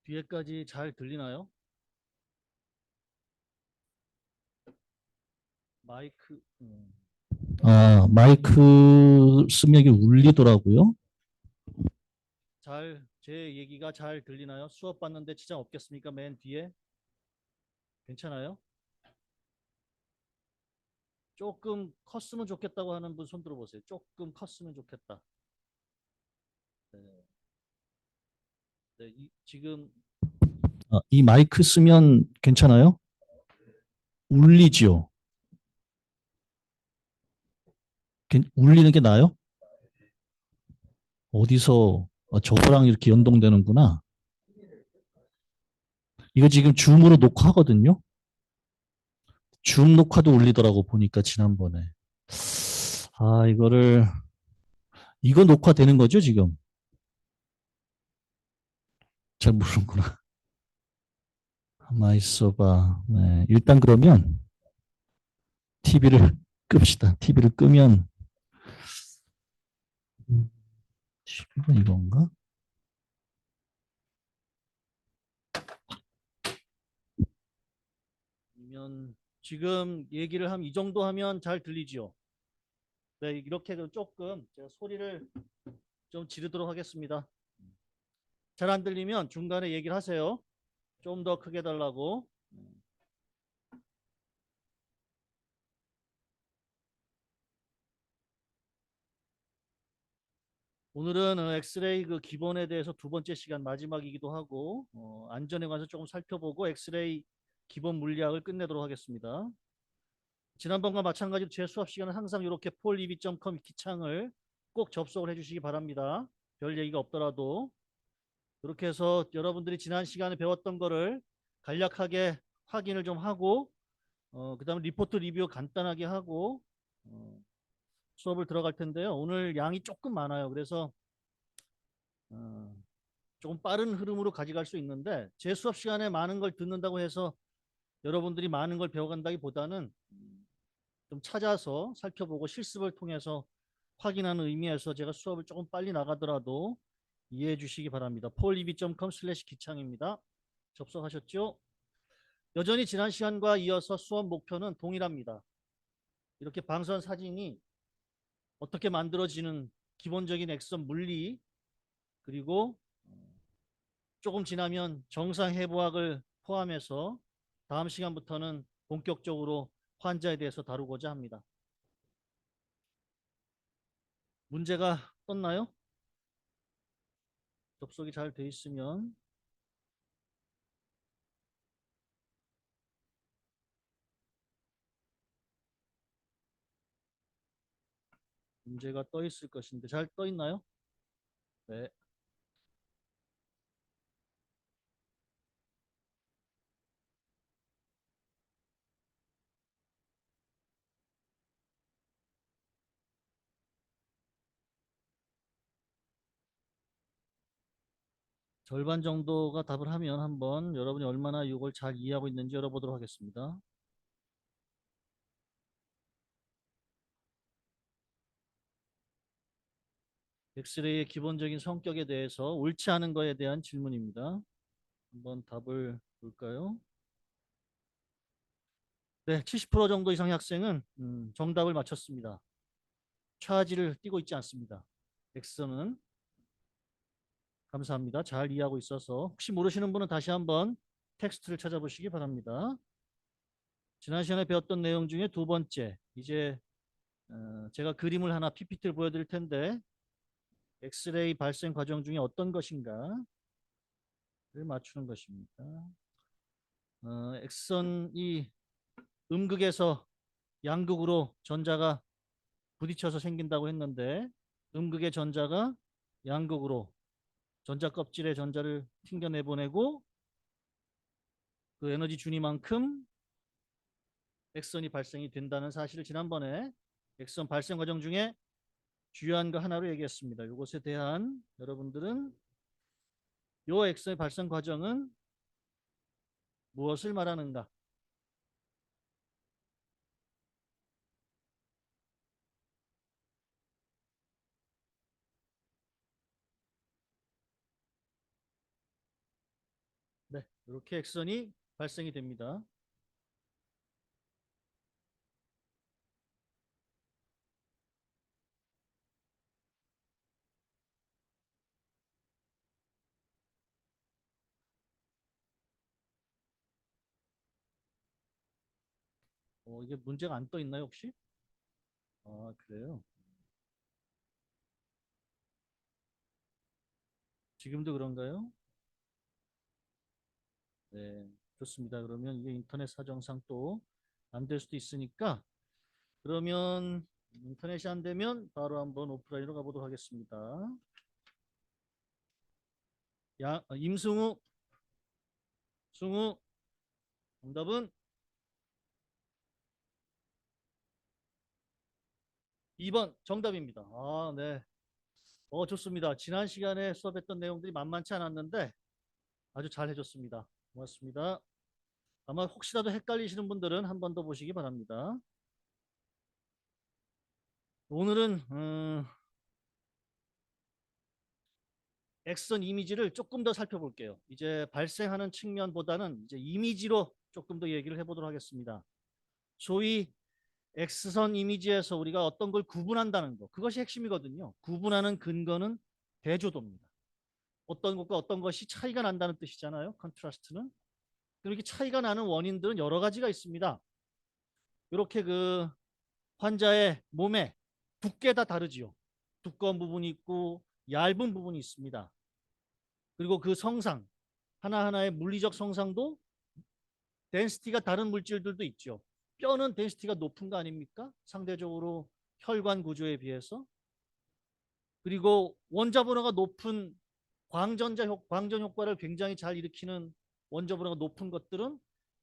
뒤에까지 잘 들리나요? 마이크, 마이크 쓰면 이게 울리더라고요. 제 얘기가 잘 들리나요? 수업 받는데 지장 없겠습니까? 맨 뒤에? 괜찮아요? 조금 컸으면 좋겠다고 하는 분 손 들어보세요. 조금 컸으면 좋겠다. 네, 네, 지금, 이 마이크 쓰면 괜찮아요? 울리지요? 울리는 게 나아요? 어디서 저거랑 이렇게 연동되는구나. 이거 지금 줌으로 녹화하거든요. 줌 녹화도 울리더라고 보니까 지난번에. 이거 녹화되는 거죠, 지금? 잘 모르는구나. 가만 있어봐. 네, 일단 그러면 TV를 끕시다. TV를 끄면, TV가 이건가? 면 지금 얘기를 하면 이 정도 하면 잘 들리지요? 네, 이렇게 조금 제가 소리를 좀 지르도록 하겠습니다. 잘 안 들리면 중간에 얘기를 하세요. 좀 더 크게 달라고. 오늘은 엑스레이 그 기본에 대해서 두 번째 시간 마지막이기도 하고 안전에 관해서 조금 살펴보고 엑스레이 기본 물리학을 끝내도록 하겠습니다. 지난번과 마찬가지로 제 수업 시간은 항상 이렇게 폴리비.com 기창을 꼭 접속을 해주시기 바랍니다. 별 얘기가 없더라도 이렇게 해서 여러분들이 지난 시간에 배웠던 거를 간략하게 확인을 좀 하고 그다음에 리포트 리뷰 간단하게 하고 어, 수업을 들어갈 텐데요. 오늘 양이 조금 많아요. 그래서 어, 조금 빠른 흐름으로 가져갈 수 있는데 제 수업 시간에 많은 걸 듣는다고 해서 여러분들이 많은 걸 배워간다기보다는 좀 찾아서 살펴보고 실습을 통해서 확인하는 의미에서 제가 수업을 조금 빨리 나가더라도 이해해 주시기 바랍니다. poleb.com/기창입니다. 접속하셨죠? 여전히 지난 시간과 이어서 수업 목표는 동일합니다. 이렇게 방사선 사진이 어떻게 만들어지는 기본적인 액선 물리 그리고 조금 지나면 정상 해부학을 포함해서 다음 시간부터는 본격적으로 환자에 대해서 다루고자 합니다. 문제가 떴나요? 접속이 잘 돼 있으면 문제가 떠 있을 것인데 잘 떠 있나요? 네. 절반 정도가 답을 하면 한번 여러분이 얼마나 이걸 잘 이해하고 있는지 열어보도록 하겠습니다. 엑스레이의 기본적인 성격에 대해서 옳지 않은 거에 대한 질문입니다. 한번 답을 볼까요? 네, 70% 정도 이상의 학생은 정답을 맞췄습니다. 차지를 띄고 있지 않습니다. 엑스는 감사합니다. 잘 이해하고 있어서 혹시 모르시는 분은 다시 한번 텍스트를 찾아보시기 바랍니다. 지난 시간에 배웠던 내용 중에 두 번째, 이제 제가 그림을 하나 PPT를 보여드릴 텐데 엑스레이 발생 과정 중에 어떤 것인가를 맞추는 것입니다. 엑선이 음극에서 양극으로 전자가 부딪혀서 생긴다고 했는데 음극의 전자가 양극으로 전자 껍질의 전자를 튕겨내보내고 그 에너지 준위만큼 엑선이 발생이 된다는 사실을 지난번에 엑선 발생 과정 중에 주요한 거 하나로 얘기했습니다. 이것에 대한 여러분들은 요 엑선의 발생 과정은 무엇을 말하는가? 네, 이렇게 X선이 발생이 됩니다. 이게 문제가 안 떠 있나요, 혹시? 아, 그래요? 지금도 그런가요? 네, 좋습니다. 그러면 이게 인터넷 사정상 또 안 될 수도 있으니까 그러면 인터넷이 안 되면 바로 한번 오프라인으로 가보도록 하겠습니다. 임승우, 승우, 정답은 2번 정답입니다. 아, 네. 좋습니다. 지난 시간에 수업했던 내용들이 만만치 않았는데 아주 잘 해줬습니다. 고맙습니다. 아마 혹시라도 헷갈리시는 분들은 한 번 더 보시기 바랍니다. 오늘은 X선 이미지를 조금 더 살펴볼게요. 이제 발생하는 측면보다는 이제 이미지로 조금 더 얘기를 해보도록 하겠습니다. 소위 X선 이미지에서 우리가 어떤 걸 구분한다는 거, 그것이 핵심이거든요. 구분하는 근거는 대조도입니다. 어떤 것과 어떤 것이 차이가 난다는 뜻이잖아요. 컨트라스트는. 이렇게 차이가 나는 원인들은 여러 가지가 있습니다. 이렇게 그 환자의 몸에 두께가 다르지요. 두꺼운 부분이 있고 얇은 부분이 있습니다. 그리고 그 성상, 하나하나의 물리적 성상도 덴시티가 다른 물질들도 있죠. 뼈는 덴시티가 높은 거 아닙니까? 상대적으로 혈관 구조에 비해서. 그리고 원자번호가 높은 광전 효과를 굉장히 잘 일으키는 원자번호가 높은 것들은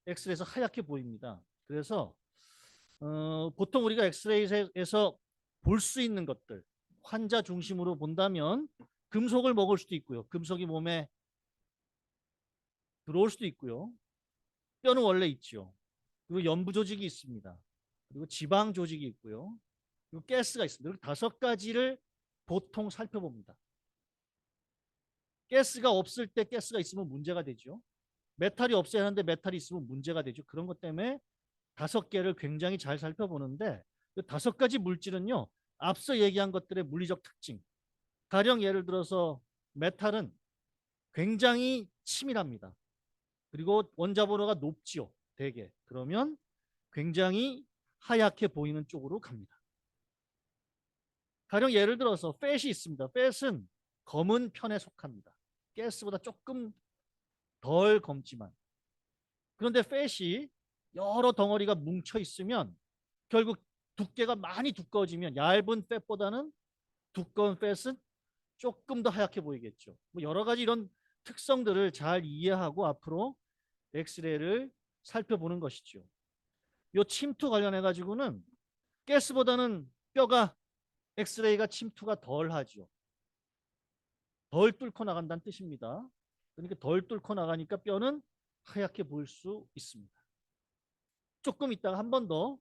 엑스레이에서 하얗게 보입니다. 그래서 보통 우리가 엑스레이에서 볼 수 있는 것들, 환자 중심으로 본다면 금속을 먹을 수도 있고요. 금속이 몸에 들어올 수도 있고요. 뼈는 원래 있죠. 그리고 연부 조직이 있습니다. 그리고 지방 조직이 있고요. 그리고 가스가 있습니다. 이렇게 5가지를 보통 살펴봅니다. 가스가 없을 때 가스가 있으면 문제가 되죠. 메탈이 없어야 하는데 메탈이 있으면 문제가 되죠. 그런 것 때문에 5개를 굉장히 잘 살펴보는데 그 5가지 물질은요. 앞서 얘기한 것들의 물리적 특징. 가령 예를 들어서 메탈은 굉장히 치밀합니다. 그리고 원자번호가 높지요. 대개. 그러면 굉장히 하얗게 보이는 쪽으로 갑니다. 가령 예를 들어서 팻이 있습니다. 팻은 검은 편에 속합니다. 가스보다 조금 덜 검지만. 그런데 팻이 여러 덩어리가 뭉쳐 있으면 결국 두께가 많이 두꺼워지면 얇은 팻보다는 두꺼운 팻은 조금 더 하얗게 보이겠죠. 뭐 여러 가지 이런 특성들을 잘 이해하고 앞으로 엑스레이를 살펴보는 것이죠. 이 침투 관련해 가지고는 가스보다는 뼈가 엑스레이가 침투가 덜 하죠. 덜 뚫고 나간다는 뜻입니다. 그러니까 덜 뚫고 나가니까 뼈는 하얗게 보일 수 있습니다. 조금 이따가 한 번 더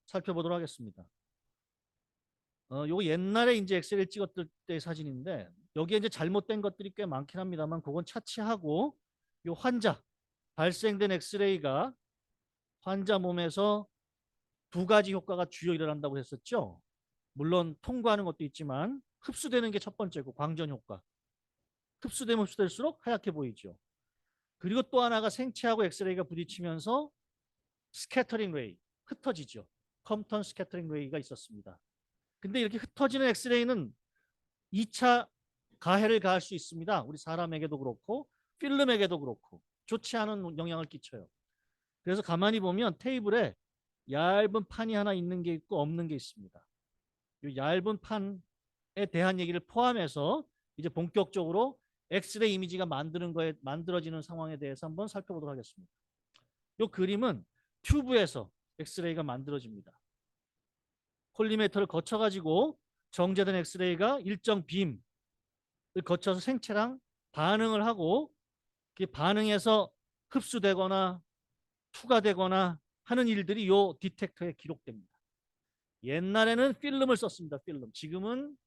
살펴보도록 하겠습니다. 요거 옛날에 이제 엑스레이 찍었을 때 사진인데 여기에 이제 잘못된 것들이 꽤 많긴 합니다만 그건 차치하고 요 환자 발생된 엑스레이가 환자 몸에서 2가지 효과가 주요 일어난다고 했었죠. 물론 통과하는 것도 있지만 흡수되는 게 첫 번째고 광전 효과. 흡수되면 흡수될수록 하얗게 보이죠. 그리고 또 하나가 생체하고 엑스레이가 부딪히면서 스캐터링 레이, 흩어지죠. 컴턴 스캐터링 레이가 있었습니다. 근데 이렇게 흩어지는 엑스레이는 2차 가해를 가할 수 있습니다. 우리 사람에게도 그렇고 필름에게도 그렇고 좋지 않은 영향을 끼쳐요. 그래서 가만히 보면 테이블에 얇은 판이 하나 있는 게 있고 없는 게 있습니다. 이 얇은 판에 대한 얘기를 포함해서 이제 본격적으로 엑스레이 이미지가 만들어지는 상황에 대해서 한번 살펴보도록 하겠습니다. 이 그림은 튜브에서 엑스레이가 만들어집니다. 콜리메이터를 거쳐가지고 정제된 엑스레이가 일정 빔을 거쳐서 생체랑 반응을 하고 그 반응해서 흡수되거나 투과되거나 하는 일들이 이 디텍터에 기록됩니다. 옛날에는 필름을 썼습니다. 필름. 지금은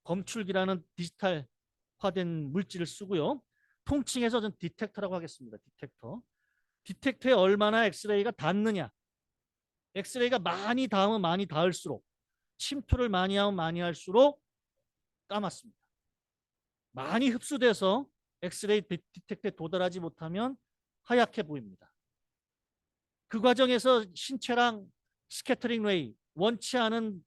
검출기라는 디지털화된 물질을 쓰고요. 통칭해서 전 디텍터라고 하겠습니다. 디텍터. 디텍터에 얼마나 엑스레이가 닿느냐. 엑스레이가 많이 닿으면 많이 닿을수록, 침투를 많이 하면 많이 할수록 까맣습니다. 많이 흡수돼서 엑스레이 디텍터에 도달하지 못하면 하얗게 보입니다. 그 과정에서 신체랑 스캐터링 레이, 원치 않은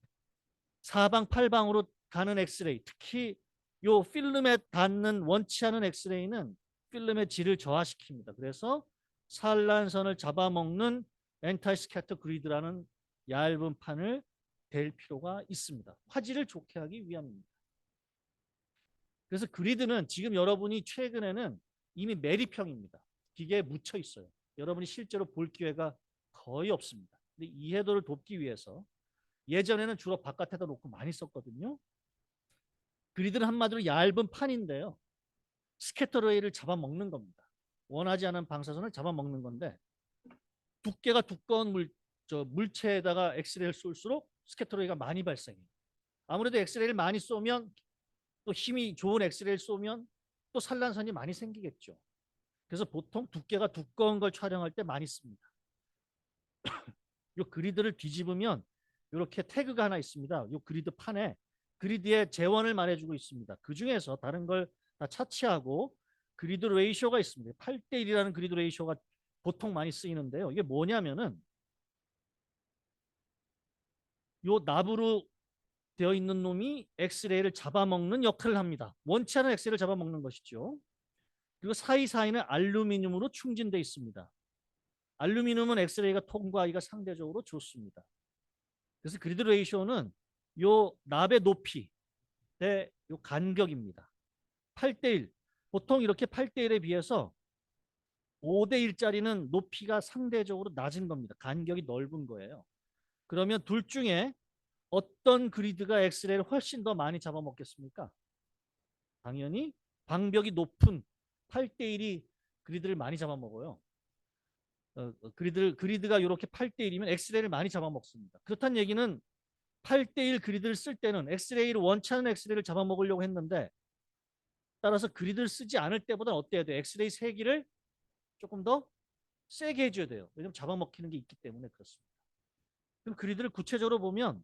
사방팔방으로 가는 엑스레이, 특히 요 필름에 닿는 원치 않은 엑스레이는 필름의 질을 저하시킵니다. 그래서 산란선을 잡아먹는 엔타이 스캐터 그리드라는 얇은 판을 댈 필요가 있습니다. 화질을 좋게 하기 위함입니다. 그래서 그리드는 지금 여러분이 최근에는 이미 매립형입니다. 기계에 묻혀 있어요. 여러분이 실제로 볼 기회가 거의 없습니다. 근데 이해도를 돕기 위해서 예전에는 주로 바깥에다 놓고 많이 썼거든요. 그리드는 한마디로 얇은 판인데요. 스캐터 레이를 잡아먹는 겁니다. 원하지 않은 방사선을 잡아먹는 건데 두께가 두꺼운 물체에다가 엑스레이를 쏠수록 스캐터 레이가 많이 발생해요. 아무래도 엑스레이를 많이 쏘면 또 힘이 좋은 엑스레이를 쏘면 또 산란선이 많이 생기겠죠. 그래서 보통 두께가 두꺼운 걸 촬영할 때 많이 씁니다. 이 그리드를 뒤집으면 이렇게 태그가 하나 있습니다. 이 그리드 판에 그리드의 재원을 말해주고 있습니다. 그 중에서 다른 걸 다 차치하고 그리드 레이쇼가 있습니다. 8대1이라는 그리드 레이쇼가 보통 많이 쓰이는데요. 이게 뭐냐면은 요 납으로 되어 있는 놈이 엑스레이를 잡아먹는 역할을 합니다. 원치 않은 엑스레이를 잡아먹는 것이죠. 그리고 사이사이는 알루미늄으로 충진되어 있습니다. 알루미늄은 엑스레이가 통과하기가 상대적으로 좋습니다. 그래서 그리드 레이쇼는 요 납의 높이 대 요 간격입니다. 8대1. 보통 이렇게 8대1에 비해서 5대1짜리는 높이가 상대적으로 낮은 겁니다. 간격이 넓은 거예요. 그러면 둘 중에 어떤 그리드가 엑스레이를 훨씬 더 많이 잡아먹겠습니까? 당연히 방벽이 높은 8대1이 그리드를 많이 잡아먹어요. 그리드가 이렇게 8대1이면 엑스레이를 많이 잡아먹습니다. 그렇다는 얘기는 8대1 그리드를 쓸 때는 엑스레이를 원치 않은 엑스레이를 잡아먹으려고 했는데 따라서 그리드를 쓰지 않을 때보다 어때야 돼요? 엑스레이 세기를 조금 더 세게 해줘야 돼요. 왜냐하면 잡아먹히는 게 있기 때문에 그렇습니다. 그럼 그리드를 구체적으로 보면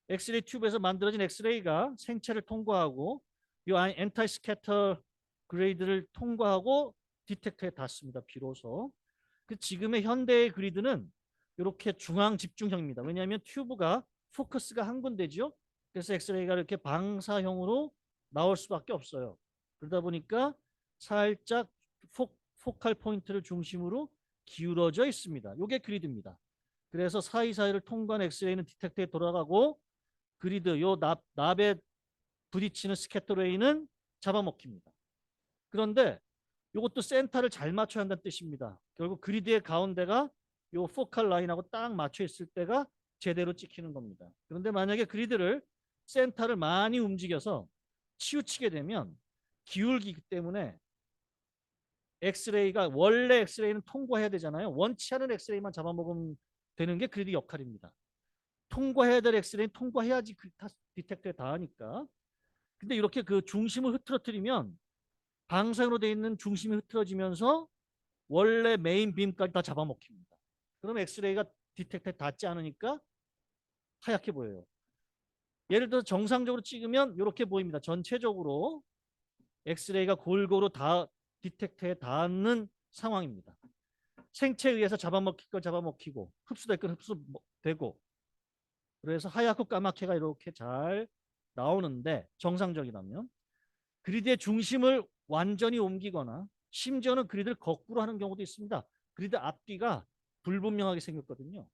엑스레이 튜브에서 만들어진 엑스레이가 생체를 통과하고 이 엔타이 스캐터 그레이드를 통과하고 디텍터에 닿습니다. 비로소. 그 지금의 현대의 그리드는 이렇게 중앙 집중형입니다. 왜냐하면 튜브가 포커스가 한 군데죠. 그래서 엑스레이가 이렇게 방사형으로 나올 수밖에 없어요. 그러다 보니까 살짝 포칼 포인트를 중심으로 기울어져 있습니다. 이게 그리드입니다. 그래서 사이사이를 통과한 엑스레이는 디텍터에 돌아가고 그리드 요 납에 부딪히는 스캐터 레이는 잡아먹힙니다. 그런데 이것도 센터를 잘 맞춰야 한다는 뜻입니다. 결국 그리드의 가운데가 요 포칼 라인하고 딱 맞춰 있을 때가 제대로 찍히는 겁니다. 그런데 만약에 그리드를 센터를 많이 움직여서 치우치게 되면 기울기기 때문에 엑스레이가 원래 엑스레이는 통과해야 되잖아요. 원치 않은 엑스레이만 잡아먹으면 되는 게 그리드 역할입니다. 통과해야 될 엑스레이는 통과해야지 디텍터에 닿으니까. 근데 이렇게 그 중심을 흐트러뜨리면 방사형으로 되어 있는 중심이 흐트러지면서 원래 메인 빔까지 다 잡아먹힙니다. 그럼 엑스레이가 디텍터에 닿지 않으니까 하얗게 보여요. 예를 들어 정상적으로 찍으면 이렇게 보입니다. 전체적으로 엑스레이가 골고루 다 디텍터에 닿는 상황입니다. 생체에 의해서 잡아먹힐 건 잡아먹히고 흡수될 건 흡수되고 그래서 하얗고 까맣게가 이렇게 잘 나오는데 정상적이라면 그리드의 중심을 완전히 옮기거나 심지어는 그리드를 거꾸로 하는 경우도 있습니다. 그리드 앞뒤가 불분명하게 생겼거든요.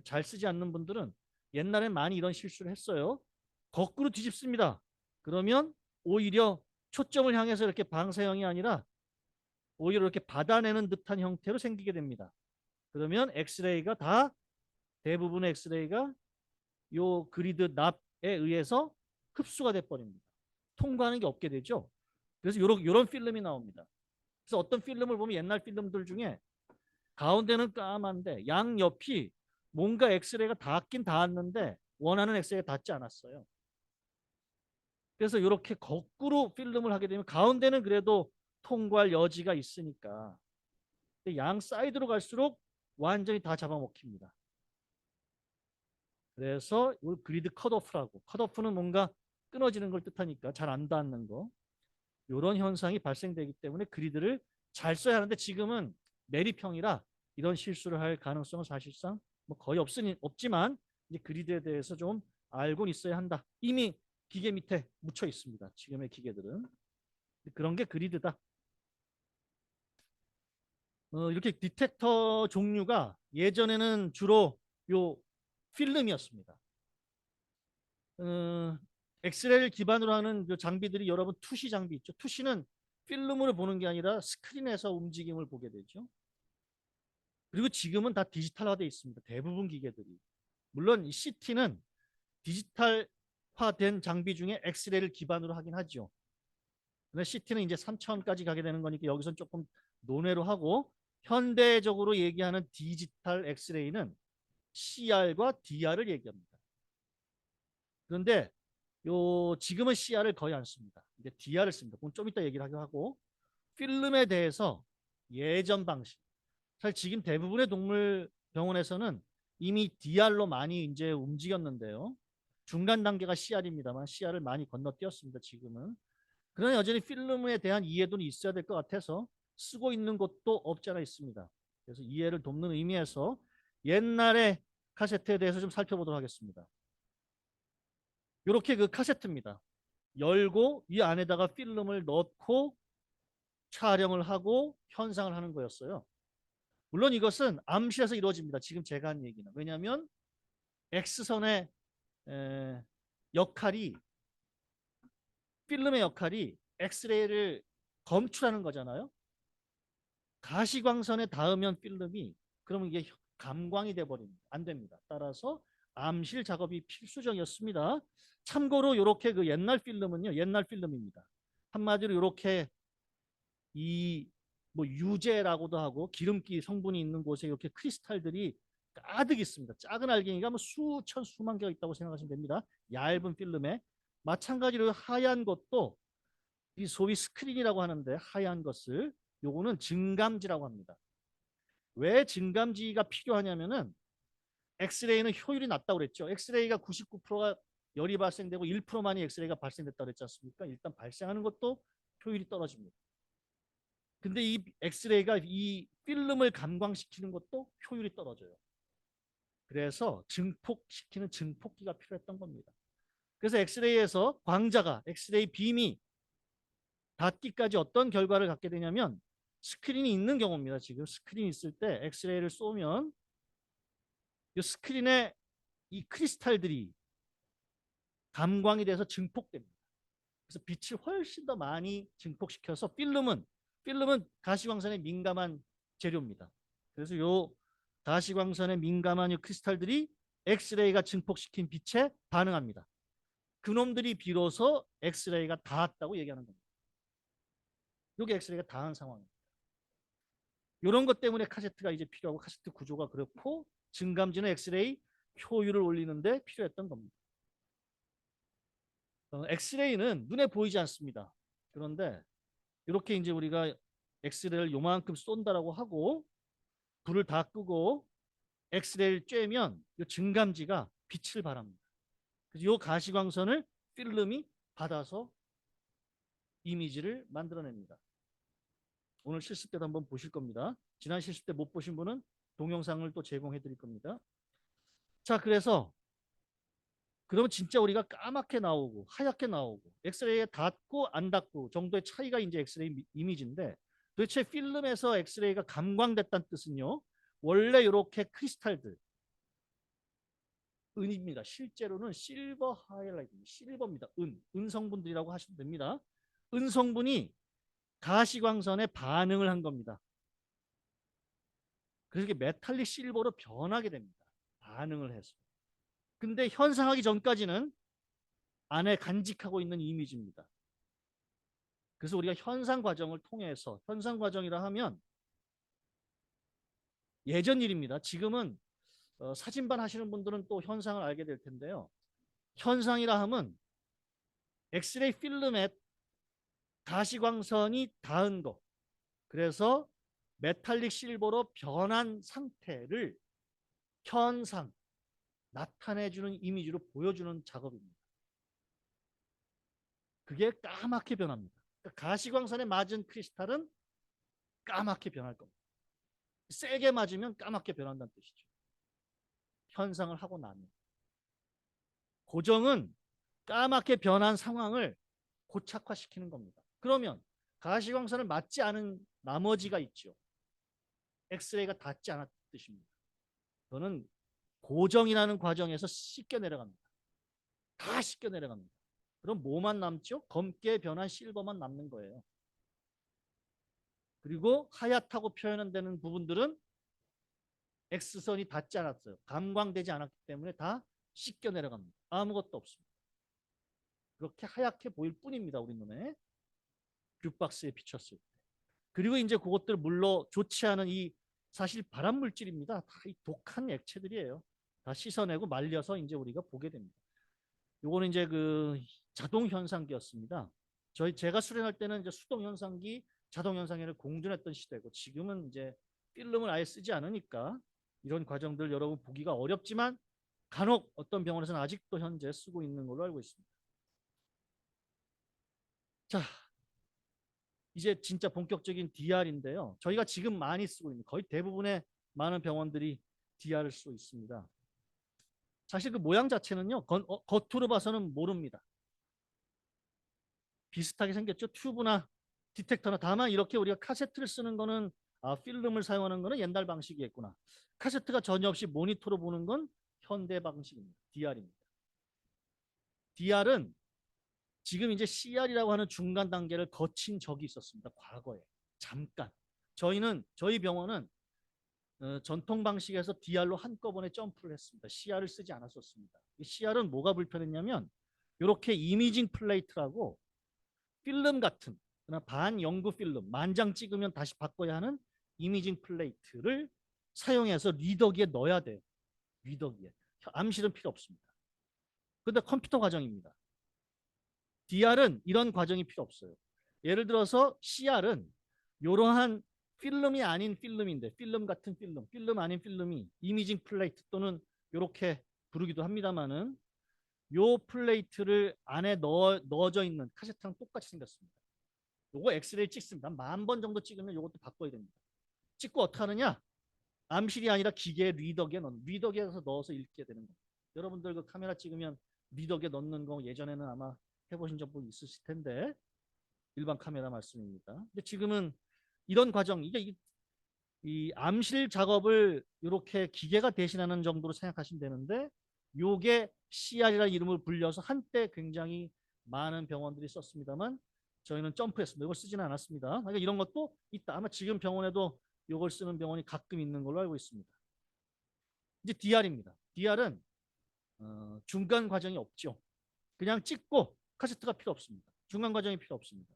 잘 쓰지 않는 분들은 옛날엔 많이 이런 실수를 했어요. 거꾸로 뒤집습니다. 그러면 오히려 초점을 향해서 이렇게 방사형이 아니라 오히려 이렇게 받아내는 듯한 형태로 생기게 됩니다. 그러면 엑스레이가 다 대부분의 엑스레이가 요 그리드 납에 의해서 흡수가 돼버립니다. 통과하는 게 없게 되죠. 그래서 요런 필름이 나옵니다. 그래서 어떤 필름을 보면 옛날 필름들 중에 가운데는 까만데 양옆이 뭔가 엑스레이가 닿긴 닿았는데 원하는 엑스레이가 닿지 않았어요. 그래서 이렇게 거꾸로 필름을 하게 되면 가운데는 그래도 통과할 여지가 있으니까. 근데 양 사이드로 갈수록 완전히 다 잡아먹힙니다. 그래서 이 그리드 컷오프라고. 컷오프는 뭔가 끊어지는 걸 뜻하니까 잘 안 닿는 거. 이런 현상이 발생되기 때문에 그리드를 잘 써야 하는데 지금은 내리평이라 이런 실수를 할 가능성은 사실상 뭐 거의 없지만 이제 그리드에 대해서 좀 알고 있어야 한다. 이미 기계 밑에 묻혀 있습니다. 지금의 기계들은. 그런 게 그리드다. 이렇게 디텍터 종류가 예전에는 주로 요 필름이었습니다. 어, 엑스레이를 기반으로 하는 그 장비들이 여러분 투시 장비 있죠. 투시는 필름으로 보는 게 아니라 스크린에서 움직임을 보게 되죠. 그리고 지금은 다 디지털화되어 있습니다. 대부분 기계들이. 물론 이 CT는 디지털화된 장비 중에 엑스레이를 기반으로 하긴 하죠. 근데 CT는 이제 3차원까지 가게 되는 거니까 여기서 조금 논외로 하고 현대적으로 얘기하는 디지털 엑스레이는 CR과 DR을 얘기합니다. 그런데 지금은 CR을 거의 안 씁니다. 이제 DR을 씁니다. 그건 좀 이따 얘기를 하고 필름에 대해서 예전 방식. 사실 지금 대부분의 동물 병원에서는 이미 DR로 많이 이제 움직였는데요. 중간 단계가 CR입니다만 CR을 많이 건너뛰었습니다. 지금은. 그러나 여전히 필름에 대한 이해도는 있어야 될 것 같아서 쓰고 있는 곳도 없지 않아 있습니다. 그래서 이해를 돕는 의미에서 옛날의 카세트에 대해서 좀 살펴보도록 하겠습니다. 이렇게 그 카세트입니다. 열고 이 안에다가 필름을 넣고 촬영을 하고 현상을 하는 거였어요. 물론 이것은 암실에서 이루어집니다. 지금 제가 한 얘기는. 왜냐하면 X선의 역할이 필름의 역할이 엑스레이를 검출하는 거잖아요. 가시광선에 닿으면 필름이 그러면 이게 감광이 돼버립니다. 안 됩니다. 따라서 암실 작업이 필수적이었습니다. 참고로 이렇게 그 옛날 필름은요. 옛날 필름입니다. 한마디로 이렇게 이 뭐 유제라고도 하고 기름기 성분이 있는 곳에 이렇게 크리스탈들이 가득 있습니다. 작은 알갱이가 뭐 수천 수만 개가 있다고 생각하시면 됩니다. 얇은 필름에 마찬가지로 하얀 것도 이 소위 스크린이라고 하는데 하얀 것을 요거는 증감지라고 합니다. 왜 증감지가 필요하냐면은 엑스레이는 효율이 낮다고 그랬죠. 엑스레이가 99%가 열이 발생되고 1%만이 엑스레이가 발생됐다고 그랬지 않습니까? 일단 발생하는 것도 효율이 떨어집니다. 근데 이 엑스레이가 이 필름을 감광시키는 것도 효율이 떨어져요. 그래서 증폭시키는 증폭기가 필요했던 겁니다. 그래서 엑스레이에서 광자가 엑스레이 빔이 닿기까지 어떤 결과를 갖게 되냐면 스크린이 있는 경우입니다. 지금 스크린이 있을 때 엑스레이를 쏘면 이 스크린에 이 크리스탈들이 감광이 돼서 증폭됩니다. 그래서 빛을 훨씬 더 많이 증폭시켜서 필름은 가시광선에 민감한 재료입니다. 그래서 요 가시광선에 민감한 이 크리스탈들이 엑스레이가 증폭시킨 빛에 반응합니다. 그놈들이 비로소 엑스레이가 닿았다고 얘기하는 겁니다. 이게 엑스레이가 닿은 상황입니다. 이런 것 때문에 카세트가 이제 필요하고 카세트 구조가 그렇고 증감지는 엑스레이 효율을 올리는데 필요했던 겁니다. 엑스레이는 눈에 보이지 않습니다. 그런데 이렇게 이제 우리가 엑스레이를 요만큼 쏜다라고 하고 불을 다 끄고 엑스레이를 쬐면 이 증감지가 빛을 발합니다. 그래서 이 가시광선을 필름이 받아서 이미지를 만들어냅니다. 오늘 실습 때도 한번 보실 겁니다. 지난 실습 때 못 보신 분은 동영상을 또 제공해 드릴 겁니다. 자, 그래서 그러면 진짜 우리가 까맣게 나오고 하얗게 나오고 엑스레이에 닿고 안 닿고 정도의 차이가 이제 엑스레이 이미지인데 도대체 필름에서 엑스레이가 감광됐다는 뜻은요. 원래 이렇게 크리스탈들 은입니다. 실제로는 실버 하이라이트입니다. 실버입니다. 은 성분들이라고 하시면 됩니다. 은 성분이 가시광선에 반응을 한 겁니다. 그래서 이게 메탈릭 실버로 변하게 됩니다. 반응을 해서. 근데 현상하기 전까지는 안에 간직하고 있는 이미지입니다. 그래서 우리가 현상 과정을 통해서 현상 과정이라 하면 예전 일입니다. 지금은 사진반 하시는 분들은 또 현상을 알게 될 텐데요. 현상이라 하면 엑스레이 필름에 가시광선이 닿은 거. 그래서 메탈릭 실버로 변한 상태를 현상, 나타내주는 이미지로 보여주는 작업입니다. 그게 까맣게 변합니다. 그러니까 가시광선에 맞은 크리스탈은 까맣게 변할 겁니다. 세게 맞으면 까맣게 변한다는 뜻이죠. 현상을 하고 나면. 고정은 까맣게 변한 상황을 고착화시키는 겁니다. 그러면 가시광선을 맞지 않은 나머지가 있죠. 엑스레이가 닿지 않았던 뜻입니다. 저는 고정이라는 과정에서 씻겨 내려갑니다. 다 씻겨 내려갑니다. 그럼 뭐만 남죠? 검게 변한 실버만 남는 거예요. 그리고 하얗다고 표현되는 부분들은 X선이 닿지 않았어요. 감광되지 않았기 때문에 다 씻겨 내려갑니다. 아무것도 없습니다. 그렇게 하얗게 보일 뿐입니다. 우리 눈에. 뷰박스에 비쳤을 때. 그리고 이제 그것들 물로 좋지 않은 이 사실 발암 물질입니다. 다 이 독한 액체들이에요. 다 씻어내고 말려서 이제 우리가 보게 됩니다. 요거는 이제 그 자동 현상기였습니다. 제가 수련할 때는 이제 수동 현상기, 자동 현상기를 공존했던 시대고 지금은 이제 필름을 아예 쓰지 않으니까 이런 과정들 여러분 보기가 어렵지만 간혹 어떤 병원에서는 아직도 현재 쓰고 있는 걸로 알고 있습니다. 자, 이제 진짜 본격적인 DR인데요. 저희가 지금 많이 쓰고 있는 거의 대부분의 많은 병원들이 DR을 쓰고 있습니다. 사실 그 모양 자체는요. 겉으로 봐서는 모릅니다. 비슷하게 생겼죠. 튜브나 디텍터나. 다만 이렇게 우리가 카세트를 쓰는 거는 필름을 사용하는 거는 옛날 방식이겠구나. 카세트가 전혀 없이 모니터로 보는 건 현대 방식입니다. DR입니다. DR은 지금 이제 CR이라고 하는 중간 단계를 거친 적이 있었습니다. 과거에. 잠깐. 저희 병원은 전통 방식에서 DR로 한꺼번에 점프를 했습니다. CR을 쓰지 않았었습니다. CR은 뭐가 불편했냐면 이렇게 이미징 플레이트라고 필름 같은 반영구 필름, 만장 찍으면 다시 바꿔야 하는 이미징 플레이트를 사용해서 리더기에 넣어야 돼요. 리더기에. 암실은 필요 없습니다. 근데 컴퓨터 과정입니다. DR은 이런 과정이 필요 없어요. 예를 들어서 CR은 이러한 필름이 아닌 필름인데 필름 같은 필름 아닌 필름이 이미징 플레이트 또는 이렇게 부르기도 합니다만은 요 플레이트를 안에 넣어져 있는 카세트랑 똑같이 생겼습니다. 요거 엑스레이 찍습니다. 10,000번 정도 찍으면 요것도 바꿔야 됩니다. 찍고 어떻게 하느냐? 암실이 아니라 기계 리더기에 넣어서 읽게 되는 겁니다. 여러분들 그 카메라 찍으면 리더기에 넣는 거 예전에는 아마 해보신 적 있으실 텐데 일반 카메라 말씀입니다. 근데 지금은 이런 과정 이게 이 암실 작업을 이렇게 기계가 대신하는 정도로 생각하시면 되는데 요게 CR이라는 이름을 불려서 한때 굉장히 많은 병원들이 썼습니다만 저희는 점프했습니다. 이걸 쓰지는 않았습니다. 그러니까 이런 것도 있다. 아마 지금 병원에도 이걸 쓰는 병원이 가끔 있는 걸로 알고 있습니다. 이제 DR입니다. DR은 중간 과정이 없죠. 그냥 찍고 카세트가 필요 없습니다. 중간 과정이 필요 없습니다.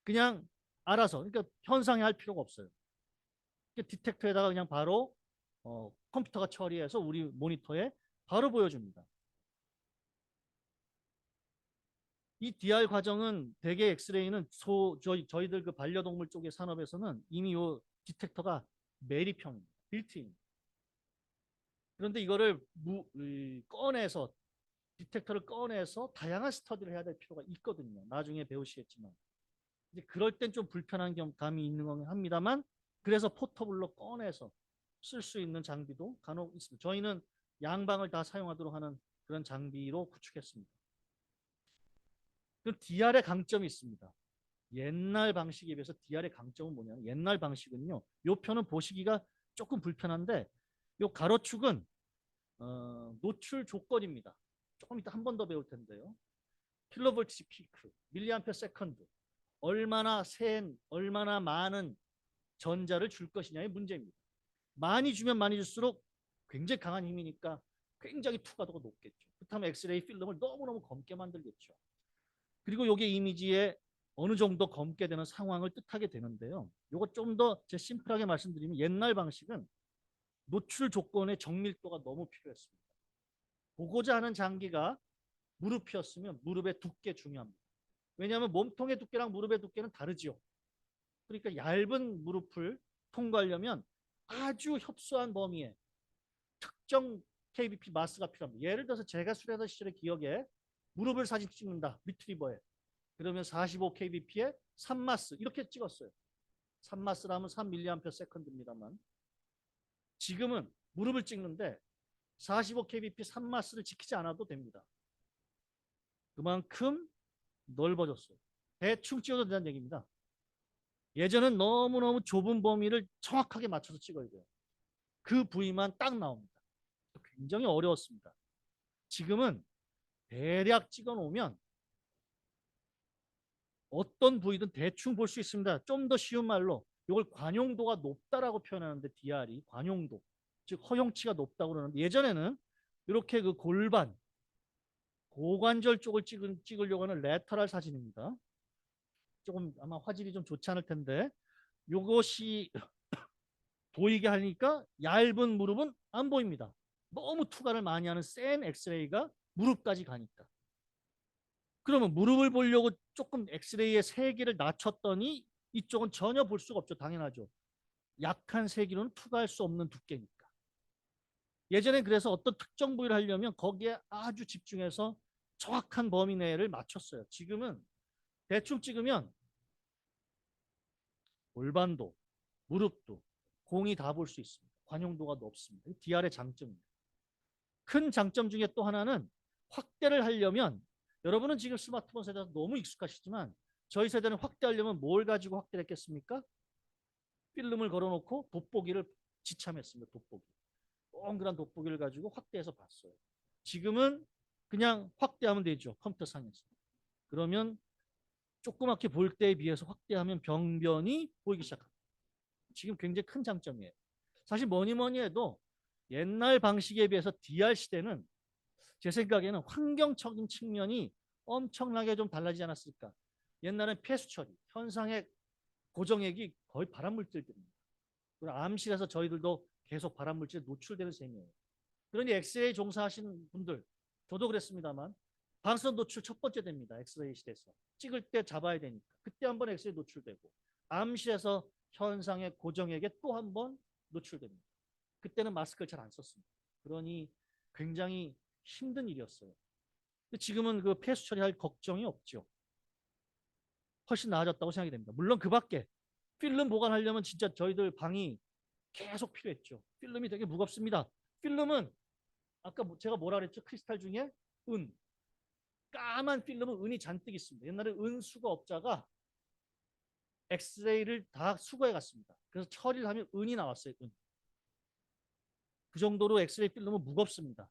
그냥 알아서 그러니까 현상에 할 필요가 없어요. 디텍터에다가 그냥 바로 컴퓨터가 처리해서 우리 모니터에 바로 보여줍니다. 이 DR 과정은 대개 엑스레이는 저희들 그 반려동물 쪽의 산업에서는 이미 이 디텍터가 매립형입니다. 빌트인. 그런데 이거를 꺼내서 디텍터를 꺼내서 다양한 스터디를 해야 될 필요가 있거든요. 나중에 배우시겠지만. 이제 그럴 땐 좀 불편한 감이 있는 건 합니다만 그래서 포터블로 꺼내서 쓸 수 있는 장비도 간혹 있습니다. 저희는 양방을 다 사용하도록 하는 그런 장비로 구축했습니다. 그럼 DR의 강점이 있습니다. 옛날 방식에 비해서 DR의 강점은 뭐냐면 옛날 방식은요. 이 표는 보시기가 조금 불편한데 이 가로축은 노출 조건입니다. 조금 이따 한 번 더 배울 텐데요. 킬로볼트 피크, 밀리암페어 세컨드 얼마나 많은 전자를 줄 것이냐의 문제입니다. 많이 주면 많이 줄수록 굉장히 강한 힘이니까 굉장히 투과도가 높겠죠. 그렇다면 엑스레이 필름을 너무너무 검게 만들겠죠. 그리고 이게 이미지에 어느 정도 검게 되는 상황을 뜻하게 되는데요. 이거 좀 더 제 심플하게 말씀드리면 옛날 방식은 노출 조건의 정밀도가 너무 필요했습니다. 보고자 하는 장기가 무릎이었으면 무릎의 두께 중요합니다. 왜냐하면 몸통의 두께랑 무릎의 두께는 다르지요. 그러니까 얇은 무릎을 통과하려면 아주 협소한 범위에 특정 KBP 마스가 필요합니다. 예를 들어서 제가 수련하던 시절의 기억에 무릎을 사진 찍는다. 리트리버에. 그러면 45kbp에 3마스 이렇게 찍었어요. 3마스라면 3mAh입니다만 지금은 무릎을 찍는데 45kbp 3마스를 지키지 않아도 됩니다. 그만큼 넓어졌어요. 대충 찍어도 된다는 얘기입니다. 예전엔 너무너무 좁은 범위를 정확하게 맞춰서 찍어야 돼요. 그 부위만 딱 나옵니다. 굉장히 어려웠습니다. 지금은 대략 찍어 놓으면 어떤 부위든 대충 볼 수 있습니다. 좀 더 쉬운 말로 이걸 관용도가 높다라고 표현하는데 DR이 관용도, 즉 허용치가 높다고 그러는데 예전에는 이렇게 그 골반, 고관절 쪽을 찍으려고 하는 레터럴 사진입니다. 조금 아마 화질이 좀 좋지 않을 텐데 이것이 보이게 하니까 얇은 무릎은 안 보입니다. 너무 투과를 많이 하는 센 엑스레이가 무릎까지 가니까. 그러면 무릎을 보려고 조금 엑스레이의 세기를 낮췄더니 이쪽은 전혀 볼 수가 없죠. 당연하죠. 약한 세기로는 투과할 수 없는 두께니까. 예전엔 그래서 어떤 특정 부위를 하려면 거기에 아주 집중해서 정확한 범위 내를 맞췄어요. 지금은 대충 찍으면 골반도, 무릎도, 공이 다 볼 수 있습니다. 관용도가 높습니다. DR의 장점입니다. 큰 장점 중에 또 하나는 확대를 하려면 여러분은 지금 스마트폰 세대에서 너무 익숙하시지만 저희 세대는 확대하려면 뭘 가지고 확대를 했겠습니까? 필름을 걸어놓고 돋보기를 지참했습니다. 돋보기. 동그란 돋보기를 가지고 확대해서 봤어요. 지금은 그냥 확대하면 되죠. 컴퓨터 상에서. 그러면 조그맣게 볼 때에 비해서 확대하면 병변이 보이기 시작합니다. 지금 굉장히 큰 장점이에요. 사실 뭐니 뭐니 해도 옛날 방식에 비해서 DR 시대는 제 생각에는 환경적인 측면이 엄청나게 좀 달라지지 않았을까. 옛날엔 폐수 처리, 현상의 고정액이 거의 발암물질들입니다. 그리고 암실에서 저희들도 계속 발암물질에 노출되는 셈이에요. 그러니 엑스레이 종사하시는 분들, 저도 그랬습니다만 방사선 노출 첫 번째 됩니다. 엑스레이 시대에서. 찍을 때 잡아야 되니까. 그때 한번 엑스레이 노출되고 암실에서 현상의 고정액에 또 한 번 노출됩니다. 그때는 마스크를 잘 안 썼습니다. 그러니 굉장히 힘든 일이었어요. 근데 지금은 그 폐수 처리할 걱정이 없죠. 훨씬 나아졌다고 생각이 됩니다. 물론 그 밖에 필름 보관하려면 진짜 저희들 방이 계속 필요했죠. 필름이 되게 무겁습니다. 필름은 아까 제가 뭐라 그랬죠? 크리스탈 중에 은. 까만 필름은 은이 잔뜩 있습니다. 옛날에 은수거 업자가 엑스레이를 다 수거해 갔습니다. 그래서 처리를 하면 은이 나왔어요. 은. 그 정도로 엑스레이 필름은 무겁습니다.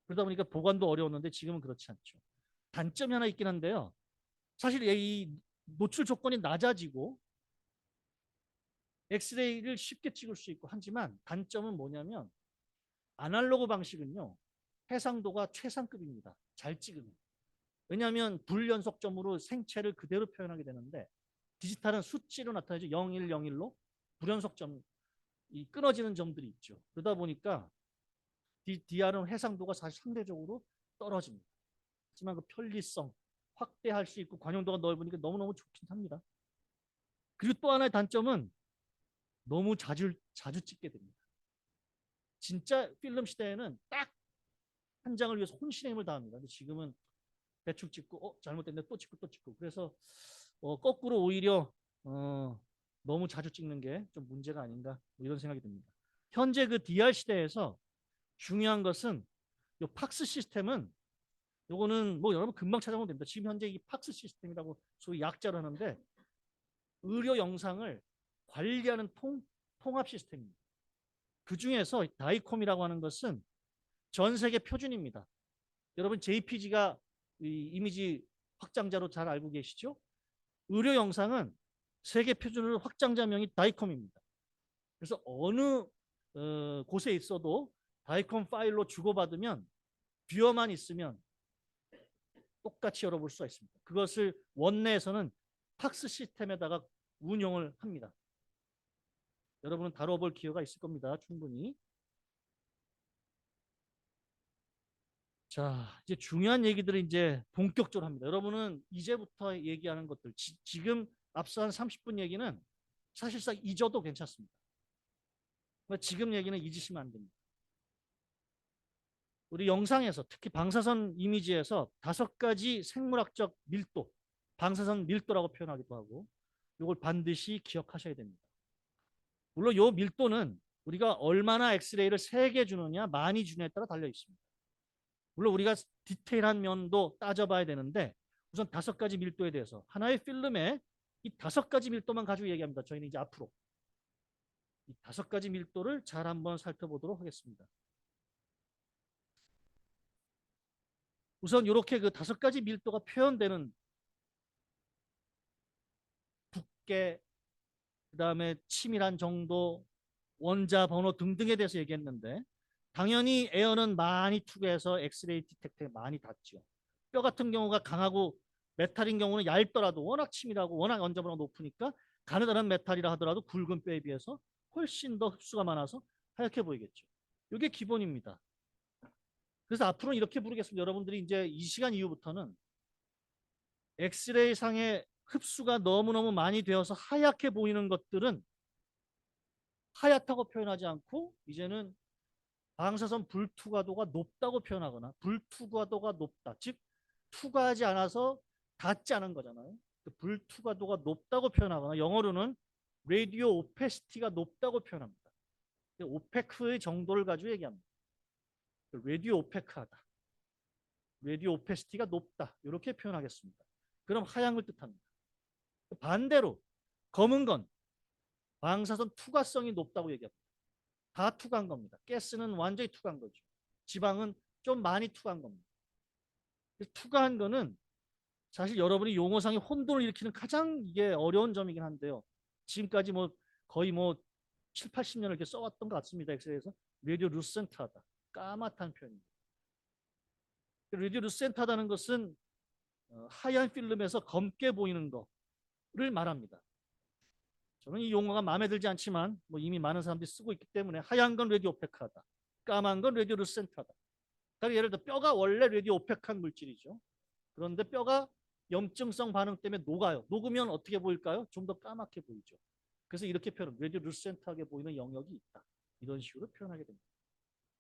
그러다 보니까 보관도 어려웠는데 지금은 그렇지 않죠. 단점이 하나 있긴 한데요. 사실 이 노출 조건이 낮아지고 엑스레이를 쉽게 찍을 수 있고 하지만 단점은 뭐냐면 아날로그 방식은요. 해상도가 최상급입니다. 잘 찍으면. 왜냐하면 불연속점으로 생체를 그대로 표현하게 되는데 디지털은 수치로 나타나죠. 0101로 불연속점, 이 끊어지는 점들이 있죠. 그러다 보니까 DR은 해상도가 사실 상대적으로 떨어집니다. 하지만 그 편리성, 확대할 수 있고 관용도가 넓으니까 너무너무 좋긴 합니다. 그리고 또 하나의 단점은 너무 자주 찍게 됩니다. 진짜 필름 시대에는 딱 한 장을 위해서 혼신의 힘을 다합니다. 근데 지금은 대충 찍고 잘못됐네 또 찍고 또 찍고 그래서 거꾸로 오히려 너무 자주 찍는 게 좀 문제가 아닌가 뭐 이런 생각이 듭니다. 현재 그 DR 시대에서 중요한 것은 이 팍스 시스템은 요거는 뭐 여러분 금방 찾아보면 됩니다. 지금 현재 이 팍스 시스템이라고 소위 약자로 하는데 의료 영상을 관리하는 통합 시스템입니다. 그 중에서 다이콤이라고 하는 것은 전 세계 표준입니다. 여러분 JPG가 이미지 확장자로 잘 알고 계시죠? 의료 영상은 세계 표준으로 확장자명이 다이콤입니다. 그래서 어느 곳에 있어도 다이콤 파일로 주고받으면 뷰어만 있으면 똑같이 열어볼 수가 있습니다. 그것을 원내에서는 팍스 시스템에다가 운영을 합니다. 여러분은 다뤄볼 기회가 있을 겁니다. 충분히. 자, 이제 중요한 얘기들을 이제 본격적으로 합니다. 여러분은 이제부터 얘기하는 것들, 지금 앞서 한 30분 얘기는 사실상 잊어도 괜찮습니다. 지금 얘기는 잊으시면 안 됩니다. 우리 영상에서 특히 방사선 이미지에서 5가지 생물학적 밀도, 방사선 밀도라고 표현하기도 하고 이걸 반드시 기억하셔야 됩니다. 물론 이 밀도는 우리가 얼마나 엑스레이를 세게 주느냐 많이 주느냐에 따라 달려 있습니다. 물론 우리가 디테일한 면도 따져봐야 되는데 우선 5가지 밀도에 대해서 하나의 필름에 이 5가지 밀도만 가지고 얘기합니다. 저희는 이제 앞으로 이 5가지 밀도를 잘 한번 살펴보도록 하겠습니다. 우선 이렇게 그 5가지 밀도가 표현되는 두께, 그다음에 치밀한 정도, 원자 번호 등등에 대해서 얘기했는데 당연히 에어는 많이 투과해서 엑스레이 디텍터에 많이 닿죠. 뼈 같은 경우가 강하고 메탈인 경우는 얇더라도 워낙 치밀하고 워낙 원자 번호가 높으니까 가느다란 메탈이라 하더라도 굵은 뼈에 비해서 훨씬 더 흡수가 많아서 하얗게 보이겠죠. 이게 기본입니다. 그래서 앞으로는 이렇게 부르겠습니다. 여러분들이 이제 이 시간 이후부터는 엑스레이 상의 흡수가 너무너무 많이 되어서 하얗게 보이는 것들은 하얗다고 표현하지 않고 이제는 방사선 불투과도가 높다고 표현하거나 불투과도가 높다. 즉 투과하지 않아서 닿지 않은 거잖아요. 불투과도가 높다고 표현하거나 영어로는 라디오 오페시티가 높다고 표현합니다. 오페크의 정도를 가지고 얘기합니다. 라디오 오페크하다. 라디오 오페시티가 높다. 이렇게 표현하겠습니다. 그럼 하얀 걸 뜻합니다. 반대로 검은 건 방사선 투과성이 높다고 얘기합니다. 다 투과한 겁니다. 가스는 완전히 투과한 거죠. 지방은 좀 많이 투과한 겁니다. 투과한 거는 사실 여러분이 용어상의 혼돈을 일으키는 가장 이게 어려운 점이긴 한데요. 지금까지 뭐 거의 뭐 7, 80년을 이렇게 써왔던 것 같습니다. 엑스레이에서 라디오 루센트하다. 까맣다는 표현입니다. 라디오 루센트하다는 것은 하얀 필름에서 검게 보이는 거를 말합니다. 저는 이 용어가 마음에 들지 않지만 뭐 이미 많은 사람들이 쓰고 있기 때문에 하얀 건 라디오 오페크하다. 까만 건 라디오 루센트하다. 그러니까 예를 들어 뼈가 원래 라디오 오페크한 물질이죠. 그런데 뼈가 염증성 반응 때문에 녹아요. 녹으면 어떻게 보일까요? 좀 더 까맣게 보이죠. 그래서 이렇게 표현, 라디오 루센트하게 보이는 영역이 있다. 이런 식으로 표현하게 됩니다.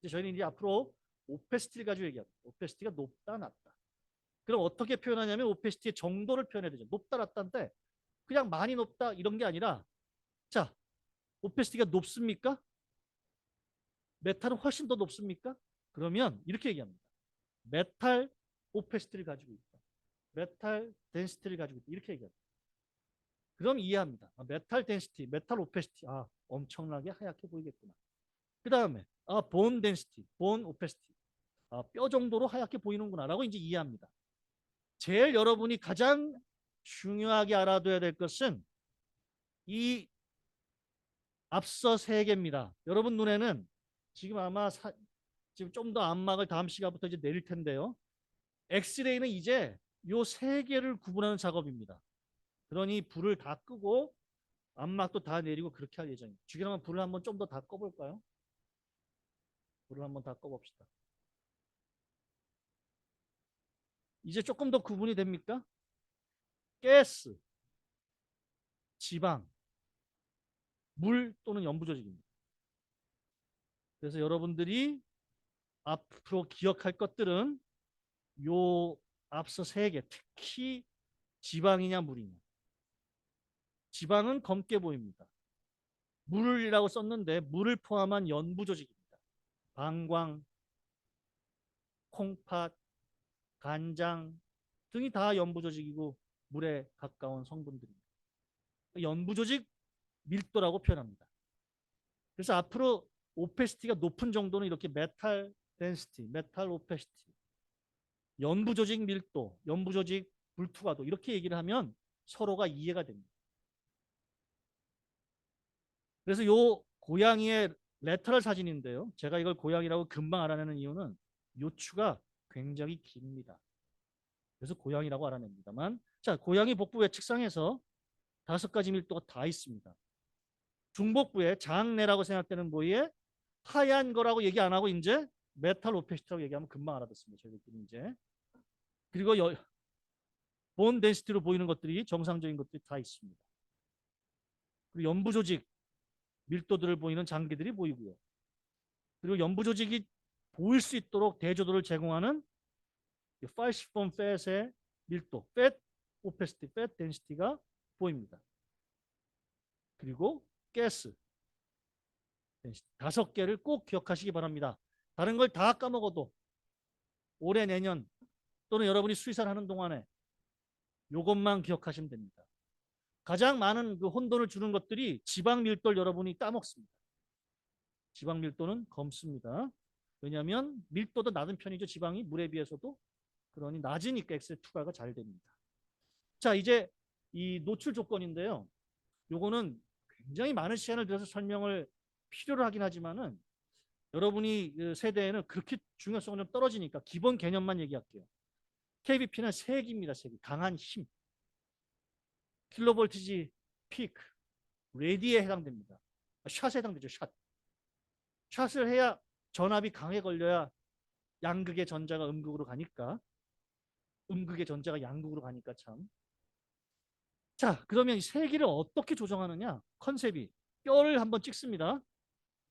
이제 저희는 이제 앞으로 오페시티를 가지고 얘기합니다. 오페시티가 높다, 낮다. 그럼 어떻게 표현하냐면 오페시티의 정도를 표현해야 되죠. 높다, 낮다인데 그냥 많이 높다 이런 게 아니라 자, 오페시티가 높습니까? 메탈은 훨씬 더 높습니까? 그러면 이렇게 얘기합니다. 메탈 오페시티를 가지고 있다. 메탈 덴시티를 가지고 있다. 이렇게 얘기합니다. 그럼 이해합니다. 메탈 덴시티, 메탈 오페시티. 엄청나게 하얗게 보이겠구나. 그 다음에 본 덴시티, 본 오페시티. 뼈 정도로 하얗게 보이는구나라고 이제 이해합니다. 제일 여러분이 가장 중요하게 알아둬야 될 것은 이 앞서 3개입니다. 여러분 눈에는 지금 아마 지금 좀 더 안막을 다음 시간부터 이제 내릴 텐데요. 엑스레이는 이제 요 3개를 구분하는 작업입니다. 그러니 불을 다 끄고 안막도 다 내리고 그렇게 할 예정입니다. 주기라면 불을 한번 좀 더 다 꺼볼까요? 불을 한번 다 꺼봅시다. 이제 조금 더 구분이 됩니까? 가스, 지방, 물 또는 염부조직입니다. 그래서 여러분들이 앞으로 기억할 것들은 요 앞서 3개, 특히 지방이냐 물이냐. 지방은 검게 보입니다. 물이라고 썼는데 물을 포함한 연부조직입니다. 방광, 콩팥, 간장 등이 다 연부조직이고 물에 가까운 성분들입니다. 연부조직 밀도라고 표현합니다. 그래서 앞으로 오페시티가 높은 정도는 이렇게 메탈 덴시티, 메탈 오페시티, 연부조직 밀도, 연부조직 불투과도 이렇게 얘기를 하면 서로가 이해가 됩니다. 그래서 요 고양이의 레터럴 사진인데요. 제가 이걸 고양이라고 금방 알아내는 이유는 요추가 굉장히 깁니다. 그래서 고양이라고 알아냅니다만 자, 고양이 복부 외측상에서 5가지 밀도가 다 있습니다. 중복부에 장내라고 생각되는 부위에 하얀 거라고 얘기 안 하고 이제 메탈 오페시티라고 얘기하면 금방 알아듣습니다. 저희들끼리 이제. 그리고 본 덴시티로 보이는 것들이 정상적인 것들이 다 있습니다. 그리고 연부 조직 밀도들을 보이는 장기들이 보이고요. 그리고 연부 조직이 보일 수 있도록 대조도를 제공하는 falciform fat의 밀도, fat opacity, fat density가 보입니다. 그리고 가스 density 5개를 꼭 기억하시기 바랍니다. 다른 걸 다 까먹어도 올해 내년 또는 여러분이 수의사를 하는 동안에 이것만 기억하시면 됩니다. 가장 많은 그 혼돈을 주는 것들이 지방 밀도를 여러분이 까먹습니다. 지방 밀도는 검습니다. 왜냐하면 밀도도 낮은 편이죠. 지방이 물에 비해서도. 그러니 낮으니까 엑스레이 투과가 잘 됩니다. 자, 이제 이 노출 조건인데요. 요거는 굉장히 많은 시간을 들여서 설명을 필요로 하긴 하지만은 여러분이 그 세대에는 그렇게 중요성은 좀 떨어지니까 기본 개념만 얘기할게요. KBP는 세기입니다. 세기. 강한 힘. 킬로볼티지 피크. 레디에 해당됩니다. 샷에 해당되죠. 샷. 샷을 해야 전압이 강하게 걸려야 양극의 전자가 음극으로 가니까 음극의 전자가 양극으로 가니까 참. 자, 그러면 이 세기를 어떻게 조정하느냐? 컨셉이 뼈를 한번 찍습니다.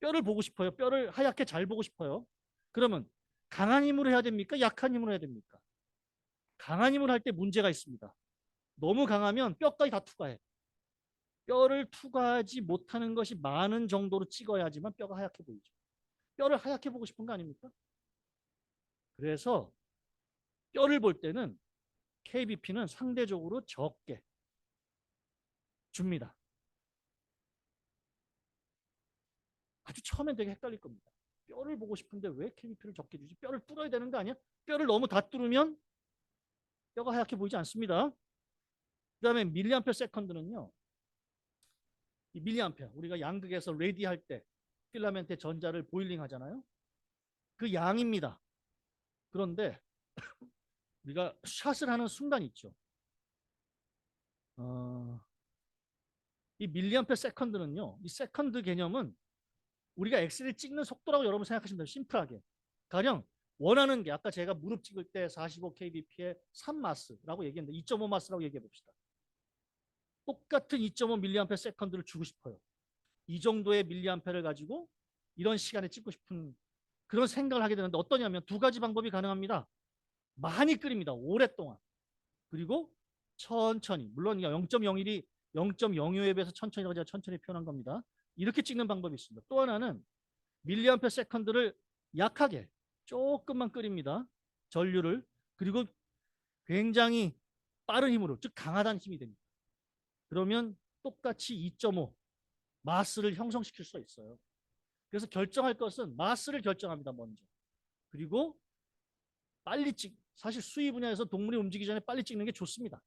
뼈를 보고 싶어요. 뼈를 하얗게 잘 보고 싶어요. 그러면 강한 힘으로 해야 됩니까? 약한 힘으로 해야 됩니까? 강한 힘으로 할 때 문제가 있습니다. 너무 강하면 뼈까지 다 투과해. 뼈를 투과하지 못하는 것이 많은 정도로 찍어야지만 뼈가 하얗게 보이죠. 뼈를 하얗게 보고 싶은 거 아닙니까? 그래서 뼈를 볼 때는 KBP는 상대적으로 적게 줍니다. 아주 처음엔 되게 헷갈릴 겁니다. 뼈를 보고 싶은데 왜 KBP를 적게 주지? 뼈를 뚫어야 되는 거 아니야? 뼈를 너무 다 뚫으면 뼈가 하얗게 보이지 않습니다. 그 다음에 밀리암페어 세컨드는요. 이 밀리암페어, 우리가 양극에서 레디 할 때 필라멘트의 전자를 보일링 하잖아요. 그 양입니다. 그런데 우리가 샷을 하는 순간 있죠. 이 밀리암페어 세컨드는요. 이 세컨드 개념은 우리가 엑스레이 찍는 속도라고 여러분 생각하시면 돼요. 심플하게. 가령 원하는 게 아까 제가 무릎 찍을 때 45kbp에 3마스라고 얘기했는데 2.5마스라고 얘기해 봅시다. 똑같은 2.5mAh 세컨드를 주고 싶어요. 이 정도의 밀리암페를 가지고 이런 시간에 찍고 싶은 그런 생각을 하게 되는데 어떠냐면 두 가지 방법이 가능합니다. 많이 끓입니다. 오랫동안. 그리고 천천히. 물론 0.01이 0.05에 비해서 천천히라고 제가 천천히 표현한 겁니다. 이렇게 찍는 방법이 있습니다. 또 하나는 밀리암페어 세컨드를 약하게 조금만 끓입니다. 전류를. 그리고 굉장히 빠른 힘으로, 즉 강하다는 힘이 됩니다. 그러면 똑같이 2.5 마스를 형성시킬 수가 있어요. 그래서 결정할 것은 마스를 결정합니다. 먼저. 그리고 빨리 사실 수의 분야에서 동물이 움직이기 전에 빨리 찍는 게 좋습니다.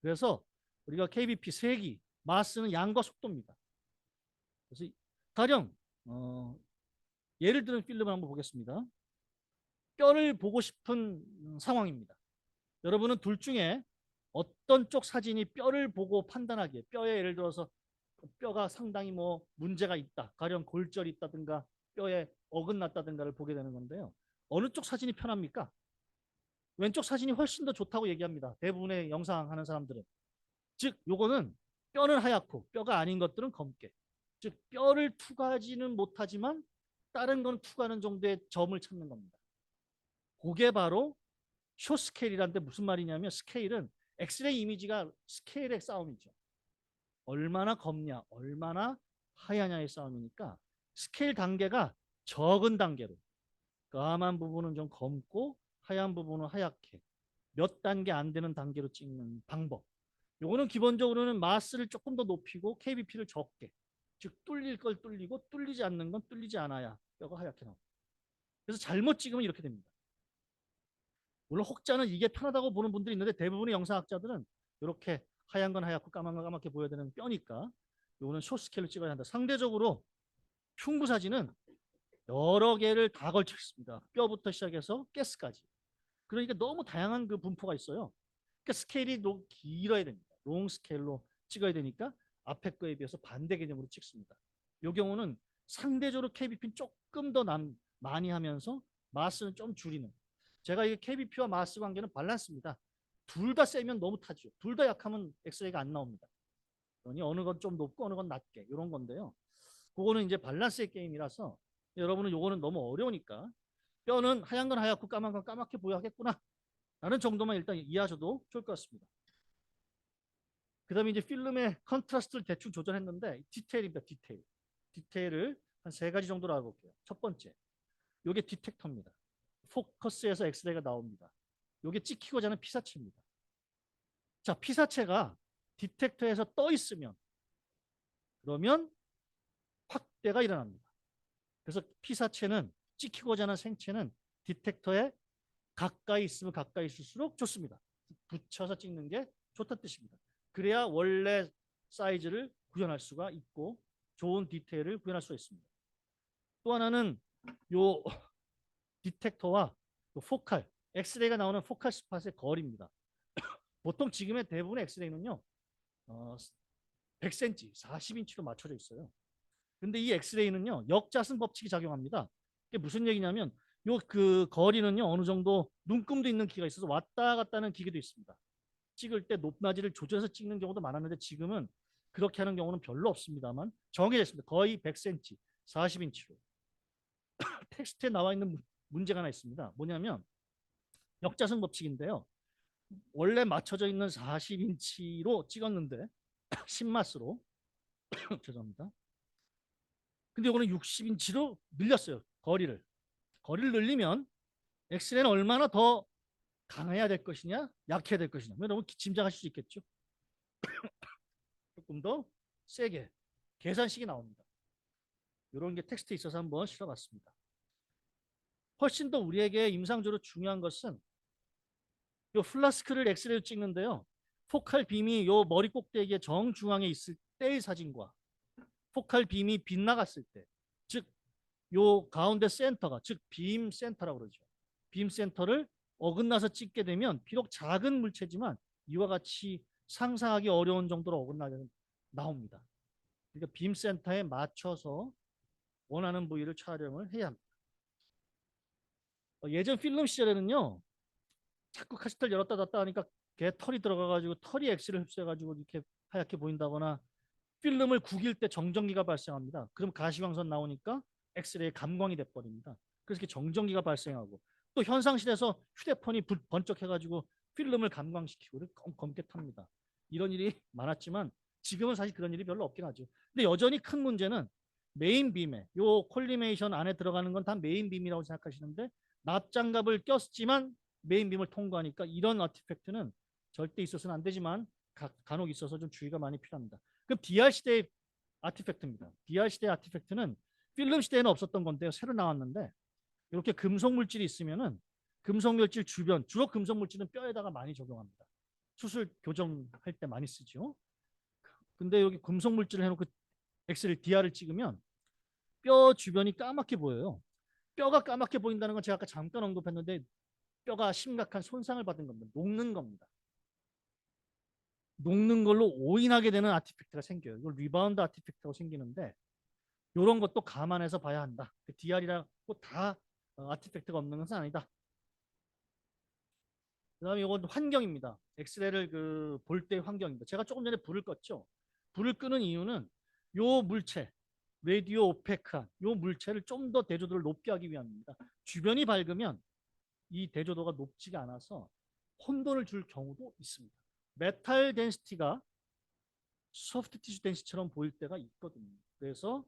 그래서 우리가 KBP 세기 마스는 양과 속도입니다. 그래서 가령 예를 들은 필름을 한번 보겠습니다. 뼈를 보고 싶은 상황입니다. 여러분은 둘 중에 어떤 쪽 사진이 뼈를 보고 판단하기에 뼈에 예를 들어서 뼈가 상당히 뭐 문제가 있다. 가령 골절이 있다든가 뼈에 어긋났다든가를 보게 되는 건데요. 어느 쪽 사진이 편합니까? 왼쪽 사진이 훨씬 더 좋다고 얘기합니다. 대부분의 영상 하는 사람들은. 즉 요거는 뼈는 하얗고 뼈가 아닌 것들은 검게. 즉 뼈를 투과하지는 못하지만 다른 건 투과하는 정도의 점을 찾는 겁니다. 그게 바로 쇼스케일이라는데 무슨 말이냐면 스케일은 엑스레이 이미지가 스케일의 싸움이죠. 얼마나 검냐, 얼마나 하얗냐의 싸움이니까 스케일 단계가 적은 단계로 까만 부분은 좀 검고 하얀 부분은 하얗게 몇 단계 안 되는 단계로 찍는 방법. 요거는 기본적으로는 마스를 조금 더 높이고 KBP를 적게. 즉 뚫릴 걸 뚫리고 뚫리지 않는 건 뚫리지 않아야 뼈가 하얗게 나옵니다. 그래서 잘못 찍으면 이렇게 됩니다. 물론 혹자는 이게 편하다고 보는 분들이 있는데 대부분의 영상학자들은 이렇게 하얀 건 하얗고 까만 건 까맣게 보여야 되는 뼈니까 요거는 숏스케일로 찍어야 한다. 상대적으로 흉부 사진은 여러 개를 다 걸쳐 있습니다. 뼈부터 시작해서 가스까지. 그러니까 너무 다양한 그 분포가 있어요. 그러니까 스케일이 길어야 됩니다. 롱 스케일로 찍어야 되니까 앞에 거에 비해서 반대 개념으로 찍습니다. 이 경우는 상대적으로 KBP는 조금 더 많이 하면서 마스는 좀 줄이는. 제가 이게 KBP와 마스 관계는 밸런스입니다. 둘 다 세면 너무 타죠. 둘 다 약하면 엑스레이가 안 나옵니다. 그러니 어느 건 좀 높고 어느 건 낮게 이런 건데요. 그거는 이제 밸런스의 게임이라서 여러분은 요거는 너무 어려우니까 뼈는 하얀 건 하얗고 까만 건 까맣게 보여 하겠구나 라는 정도만 일단 이해하셔도 좋을 것 같습니다. 그 다음에 이제 필름의 컨트라스트를 대충 조절했는데 디테일입니다. 디테일을 한 세 가지 정도로 알아볼게요. 첫 번째, 요게 디텍터입니다. 포커스에서 엑스레이가 나옵니다. 요게 찍히고자 하는 피사체입니다. 자, 피사체가 디텍터에서 떠 있으면 그러면 확대가 일어납니다. 그래서 피사체는 찍히고자 하는 생체는 디텍터에 가까이 있으면 가까이 있을수록 좋습니다. 붙여서 찍는 게 좋다는 뜻입니다. 그래야 원래 사이즈를 구현할 수가 있고 좋은 디테일을 구현할 수가 있습니다. 또 하나는 요 디텍터와 요 포칼, 엑스레이가 나오는 포칼 스팟의 거리입니다. 보통 지금의 대부분의 엑스레이는요, 100cm, 40인치로 맞춰져 있어요. 근데 이 엑스레이는요, 역자승 법칙이 작용합니다. 이게 무슨 얘기냐면, 요 그 거리는요, 어느 정도 눈금도 있는 기계가 있어서 왔다 갔다 하는 기계도 있습니다. 찍을 때 높낮이를 조절해서 찍는 경우도 많았는데 지금은 그렇게 하는 경우는 별로 없습니다만 정해져 있습니다. 거의 100cm, 40인치로. 텍스트에 나와 있는 문제가 하나 있습니다. 뭐냐면 역자승 법칙인데요. 원래 맞춰져 있는 40인치로 찍었는데 10마스로 죄송합니다. 근데 이거는 60인치로 늘렸어요. 거리를 늘리면 엑스레이는 얼마나 더 강해야 될 것이냐 약해야 될 것이냐 여러분 짐작하실 수 있겠죠. 조금 더 세게 계산식이 나옵니다. 이런 게 텍스트에 있어서 한번 실어봤습니다. 훨씬 더 우리에게 임상적으로 중요한 것은 이 플라스크를 엑스레이로 찍는데요. 포칼 빔이 요 머리 꼭대기의 정중앙에 있을 때의 사진과 포칼 빔이 빗나갔을 때, 즉 요 가운데 센터가 즉 빔 센터라고 그러죠. 빔 센터를 어긋나서 찍게 되면 비록 작은 물체지만 이와 같이 상상하기 어려운 정도로 어긋나게 나옵니다. 그러니까 빔 센터에 맞춰서 원하는 부위를 촬영을 해야 합니다. 예전 필름 시절에는요. 자꾸 카시트를 열었다 닫다 하니까 개 털이 들어가가지고 털이 엑스를 흡수해가지고 이렇게 하얗게 보인다거나 필름을 구길 때 정전기가 발생합니다. 그럼 가시광선 나오니까 엑스레이 감광이 돼버립니다. 그래서 이렇게 정전기가 발생하고 또 현상실에서 휴대폰이 번쩍해가지고 필름을 감광시키고 검게 탑니다. 이런 일이 많았지만 지금은 사실 그런 일이 별로 없긴 하죠. 근데 여전히 큰 문제는 메인 빔에 요 콜리메이션 안에 들어가는 건 다 메인 빔이라고 생각하시는데 납장갑을 꼈지만 메인 빔을 통과하니까 이런 아티팩트는 절대 있어서는 안 되지만 간혹 있어서 좀 주의가 많이 필요합니다. 그럼 DR 시대의 아티팩트입니다. DR 시대의 아티팩트는 필름 시대에는 없었던 건데요. 새로 나왔는데 이렇게 금속 물질이 있으면은 금속 물질 주변 주로 금속 물질은 뼈에다가 많이 적용합니다. 수술 교정할 때 많이 쓰죠. 근데 여기 금속 물질을 해놓고 엑스를 DR을 찍으면 뼈 주변이 까맣게 보여요. 뼈가 까맣게 보인다는 건 제가 아까 잠깐 언급했는데 뼈가 심각한 손상을 받은 겁니다. 녹는 겁니다. 녹는 걸로 오인하게 되는 아티팩트가 생겨요. 이걸 리바운드 아티팩트가 생기는데 이런 것도 감안해서 봐야 한다. DR이라고 다 아티팩트가 없는 것은 아니다. 그다음에 이건 환경입니다. 엑스레이를 볼 때 환경입니다. 제가 조금 전에 불을 껐죠. 불을 끄는 이유는 요 물체, 레디오 오페크한 요 물체를 좀 더 대조도를 높게 하기 위함입니다. 주변이 밝으면 이 대조도가 높지가 않아서 혼돈을 줄 경우도 있습니다. 메탈 덴시티가 소프트 티슈 덴시티처럼 보일 때가 있거든요. 그래서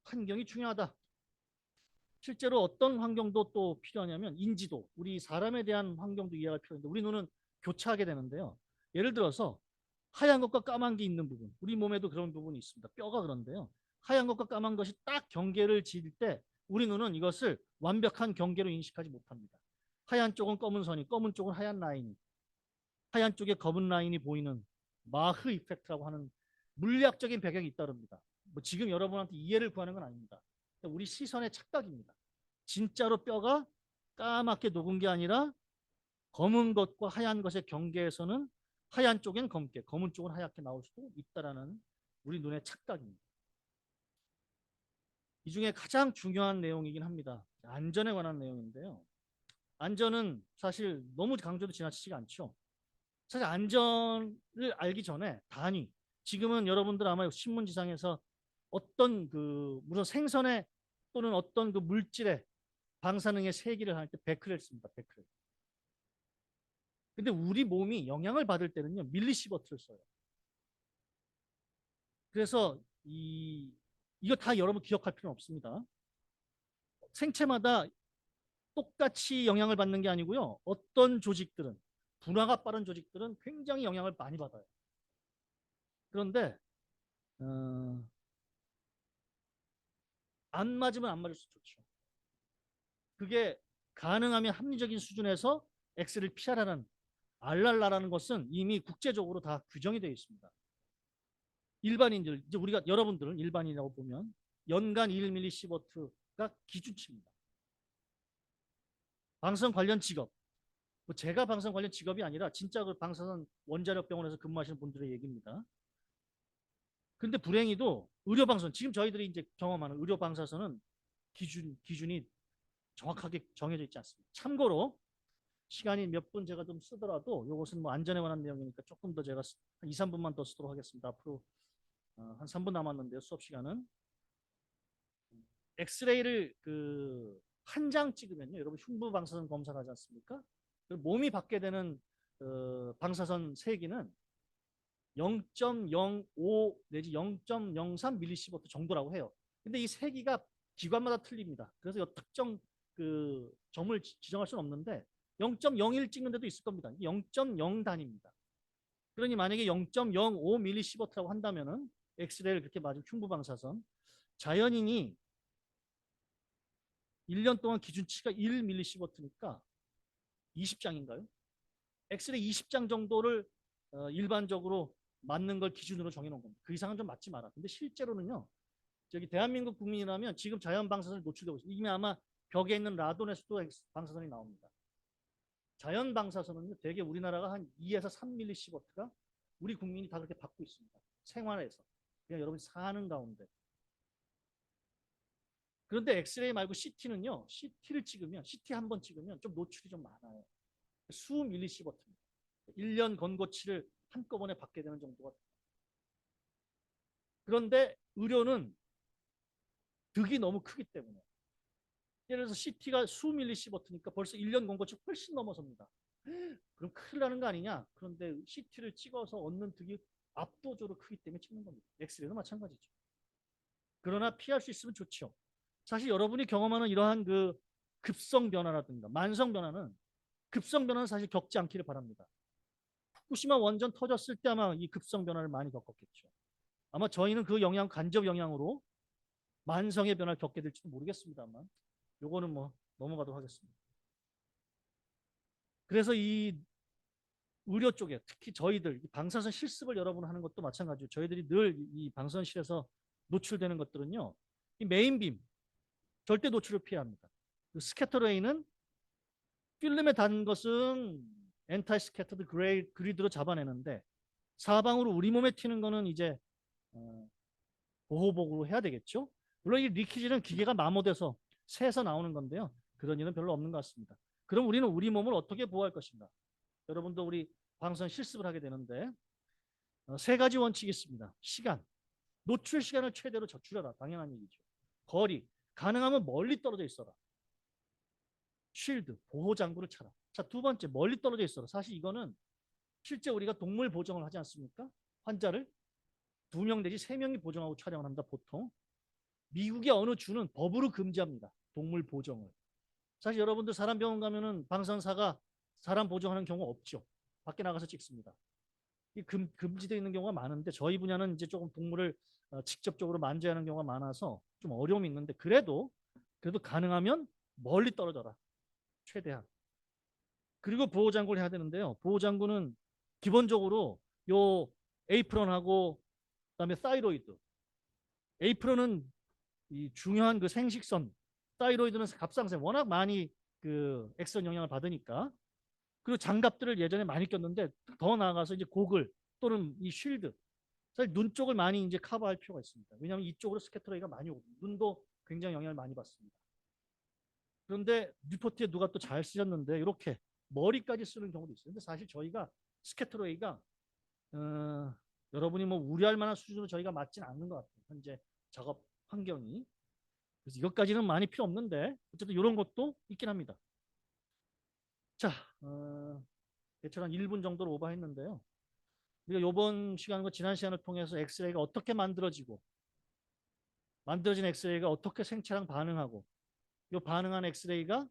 환경이 중요하다. 실제로 어떤 환경도 또 필요하냐면 인지도, 우리 사람에 대한 환경도 이해가 필요한데 우리 눈은 교차하게 되는데요. 예를 들어서 하얀 것과 까만 게 있는 부분, 우리 몸에도 그런 부분이 있습니다. 뼈가 그런데요. 하얀 것과 까만 것이 딱 경계를 지을 때 우리 눈은 이것을 완벽한 경계로 인식하지 못합니다. 하얀 쪽은 검은 선이, 검은 쪽은 하얀 라인이, 하얀 쪽에 검은 라인이 보이는 마흐 이펙트라고 하는 물리학적인 배경이 있다릅니다. 뭐 지금 여러분한테 이해를 구하는 건 아닙니다. 우리 시선의 착각입니다. 진짜로 뼈가 까맣게 녹은 게 아니라 검은 것과 하얀 것의 경계에서는 하얀 쪽엔 검게, 검은 쪽은 하얗게 나올 수도 있다라는 우리 눈의 착각입니다. 이 중에 가장 중요한 내용이긴 합니다. 안전에 관한 내용인데요. 안전은 사실 너무 강조도 지나치지가 않죠. 사실 안전을 알기 전에 단위, 지금은 여러분들 아마 신문지상에서 어떤 그 무슨 생선의 또는 어떤 그 물질의 방사능의 세기를 할 때 베크렐 씁니다. 베크렐. 근데 우리 몸이 영향을 받을 때는요 밀리시버트를 써요. 그래서 이거 다 여러분 기억할 필요는 없습니다. 생체마다 똑같이 영향을 받는 게 아니고요. 어떤 조직들은 분화가 빠른 조직들은 굉장히 영향을 많이 받아요. 그런데 어, 안 맞으면 안 맞을수록 좋죠. 그게 가능하면 합리적인 수준에서 X를 피하라는 알랄라라는 것은 이미 국제적으로 다 규정이 되어 있습니다. 일반인들, 이제 우리가 여러분들은 일반인이라고 보면 연간 1mS가 기준치입니다. 방사선 관련 직업, 뭐 제가 방사선 관련 직업이 아니라 진짜 그 방사선 원자력 병원에서 근무하시는 분들의 얘기입니다. 근데 불행히도 의료 방사선, 지금 저희들이 이제 경험하는 의료 방사선은 기준이 정확하게 정해져 있지 않습니다. 참고로 시간이 몇 분 제가 좀 쓰더라도 이것은 뭐 안전에 관한 내용이니까 조금 더 제가 한 2, 3분만 더 쓰도록 하겠습니다. 앞으로 한 3분 남았는데요. 수업 시간은. 엑스레이를 그 한 장 찍으면요. 여러분 흉부 방사선 검사를 하지 않습니까? 몸이 받게 되는 방사선 세기는 0.05 내지 0.03 밀리시버트 정도라고 해요. 근데 이 세기가 기관마다 틀립니다. 그래서 특정 그 점을 지정할 수는 없는데 0.01 찍는 데도 있을 겁니다. 0.0 단위입니다. 그러니 만약에 0.05 밀리시버트라고 한다면은 엑스레이를 그렇게 맞은 흉부 방사선 자연인이 1년 동안 기준치가 1 밀리시버트니까 20장인가요? 엑스레이 20장 정도를 일반적으로 맞는 걸 기준으로 정해놓은 겁니다. 그 이상은 좀 맞지 마라. 근데 실제로는요. 저기 대한민국 국민이라면 지금 자연 방사선에 노출되고 있습니다. 이미 아마 벽에 있는 라돈에서도 방사선이 나옵니다. 자연 방사선은요. 대개 우리나라가 한 2에서 3밀리시버트가 우리 국민이 다 그렇게 받고 있습니다. 생활에서. 그냥 여러분이 사는 가운데. 그런데 엑스레이 말고 CT는요. CT를 찍으면 CT 한 번 찍으면 좀 노출이 좀 많아요. 수 밀리시버트입니다. 1년 권고치를 한꺼번에 받게 되는 정도가. 그런데 의료는 득이 너무 크기 때문에. 예를 들어서 CT가 수 밀리시버트니까 벌써 1년 권고치 훨씬 넘어섭니다. 그럼 큰일 나는 거 아니냐? 그런데 CT를 찍어서 얻는 득이 압도적으로 크기 때문에 찍는 겁니다. 엑스레이도 마찬가지죠. 그러나 피할 수 있으면 좋죠. 사실 여러분이 경험하는 이러한 그 급성 변화라든가 만성 변화는 급성 변화는 사실 겪지 않기를 바랍니다. 후쿠시마 원전 터졌을 때 아마 이 급성 변화를 많이 겪었겠죠. 아마 저희는 그 영향, 간접 영향으로 만성의 변화를 겪게 될지도 모르겠습니다만 요거는 뭐 넘어가도록 하겠습니다. 그래서 이 의료 쪽에 특히 저희들 방사선 실습을 여러분 하는 것도 마찬가지로 저희들이 늘 이 방사선실에서 노출되는 것들은요. 이 메인빔 절대 노출을 피해야 합니다. 그 스캐터레이는 필름에 닿은 것은 엔타이 스캐터드 그리드로 잡아내는데 사방으로 우리 몸에 튀는 거는 이제 보호복으로 해야 되겠죠. 물론 이 리키지는 기계가 마모돼서 새서 나오는 건데요. 그런 일은 별로 없는 것 같습니다. 그럼 우리는 우리 몸을 어떻게 보호할 것인가? 여러분도 우리 방송 실습을 하게 되는데 세 가지 원칙이 있습니다. 시간, 노출 시간을 최대로 저출해라. 당연한 얘기죠. 거리, 가능하면 멀리 떨어져 있어라. 쉴드, 보호장구를 차라. 자, 두 번째, 멀리 떨어져 있어라. 사실 이거는 실제 우리가 동물 보정을 하지 않습니까? 환자를 2명 내지 3명이 보정하고 촬영을 합니다. 보통. 미국의 어느 주는 법으로 금지합니다. 동물 보정을. 사실 여러분들 사람 병원 가면은 방사선사가 사람 보정하는 경우 없죠. 밖에 나가서 찍습니다. 이 금지되어 있는 경우가 많은데 저희 분야는 이제 조금 동물을 직접적으로 만져야 하는 경우가 많아서 좀 어려움이 있는데 그래도 가능하면 멀리 떨어져라. 최대한. 그리고 보호장구를 해야 되는데요. 보호장구는 기본적으로 요 에이프런하고 그다음에 사이로이드. 에이프런은 이 중요한 그 생식선, 사이로이드는 갑상선 워낙 많이 그 액선 영향을 받으니까 그리고 장갑들을 예전에 많이 꼈는데 더 나아가서 이제 고글 또는 이 쉴드 사실 눈 쪽을 많이 이제 커버할 필요가 있습니다. 왜냐하면 이쪽으로 스캐터레이가 많이 오고 눈도 굉장히 영향을 많이 받습니다. 그런데 리포트에 누가 또 잘 쓰셨는데 이렇게 머리까지 쓰는 경우도 있어요. 근데 사실 저희가 스캐터레이가 여러분이 뭐 우려할 만한 수준으로 저희가 맞지는 않는 것 같아요. 현재 작업 환경이. 그래서 이것까지는 많이 필요 없는데 어쨌든 이런 것도 있긴 합니다. 자, 대충 한 1분 정도로 오버했는데요. 우리가 이번 시간과 지난 시간을 통해서 엑스레이가 어떻게 만들어지고 만들어진 엑스레이가 어떻게 생체랑 반응하고 이 반응한 엑스레이가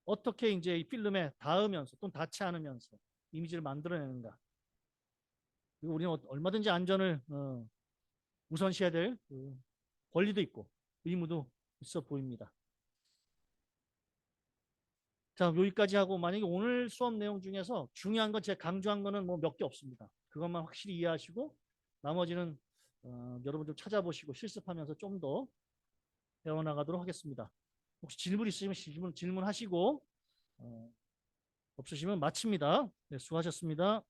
어떻게 이제 이 필름에 닿으면서 또는 닿지 않으면서 이미지를 만들어내는가. 그리고 우리는 얼마든지 안전을 우선시해야 될그 권리도 있고 의무도 있어 보입니다. 자, 여기까지 하고 만약에 오늘 수업 내용 중에서 중요한 건 제가 강조한 거는 뭐 몇 개 없습니다. 그것만 확실히 이해하시고 나머지는 여러분 좀 찾아보시고 실습하면서 좀 더 배워나가도록 하겠습니다. 혹시 질문 있으시면 질문하시고 없으시면 마칩니다. 네, 수고하셨습니다.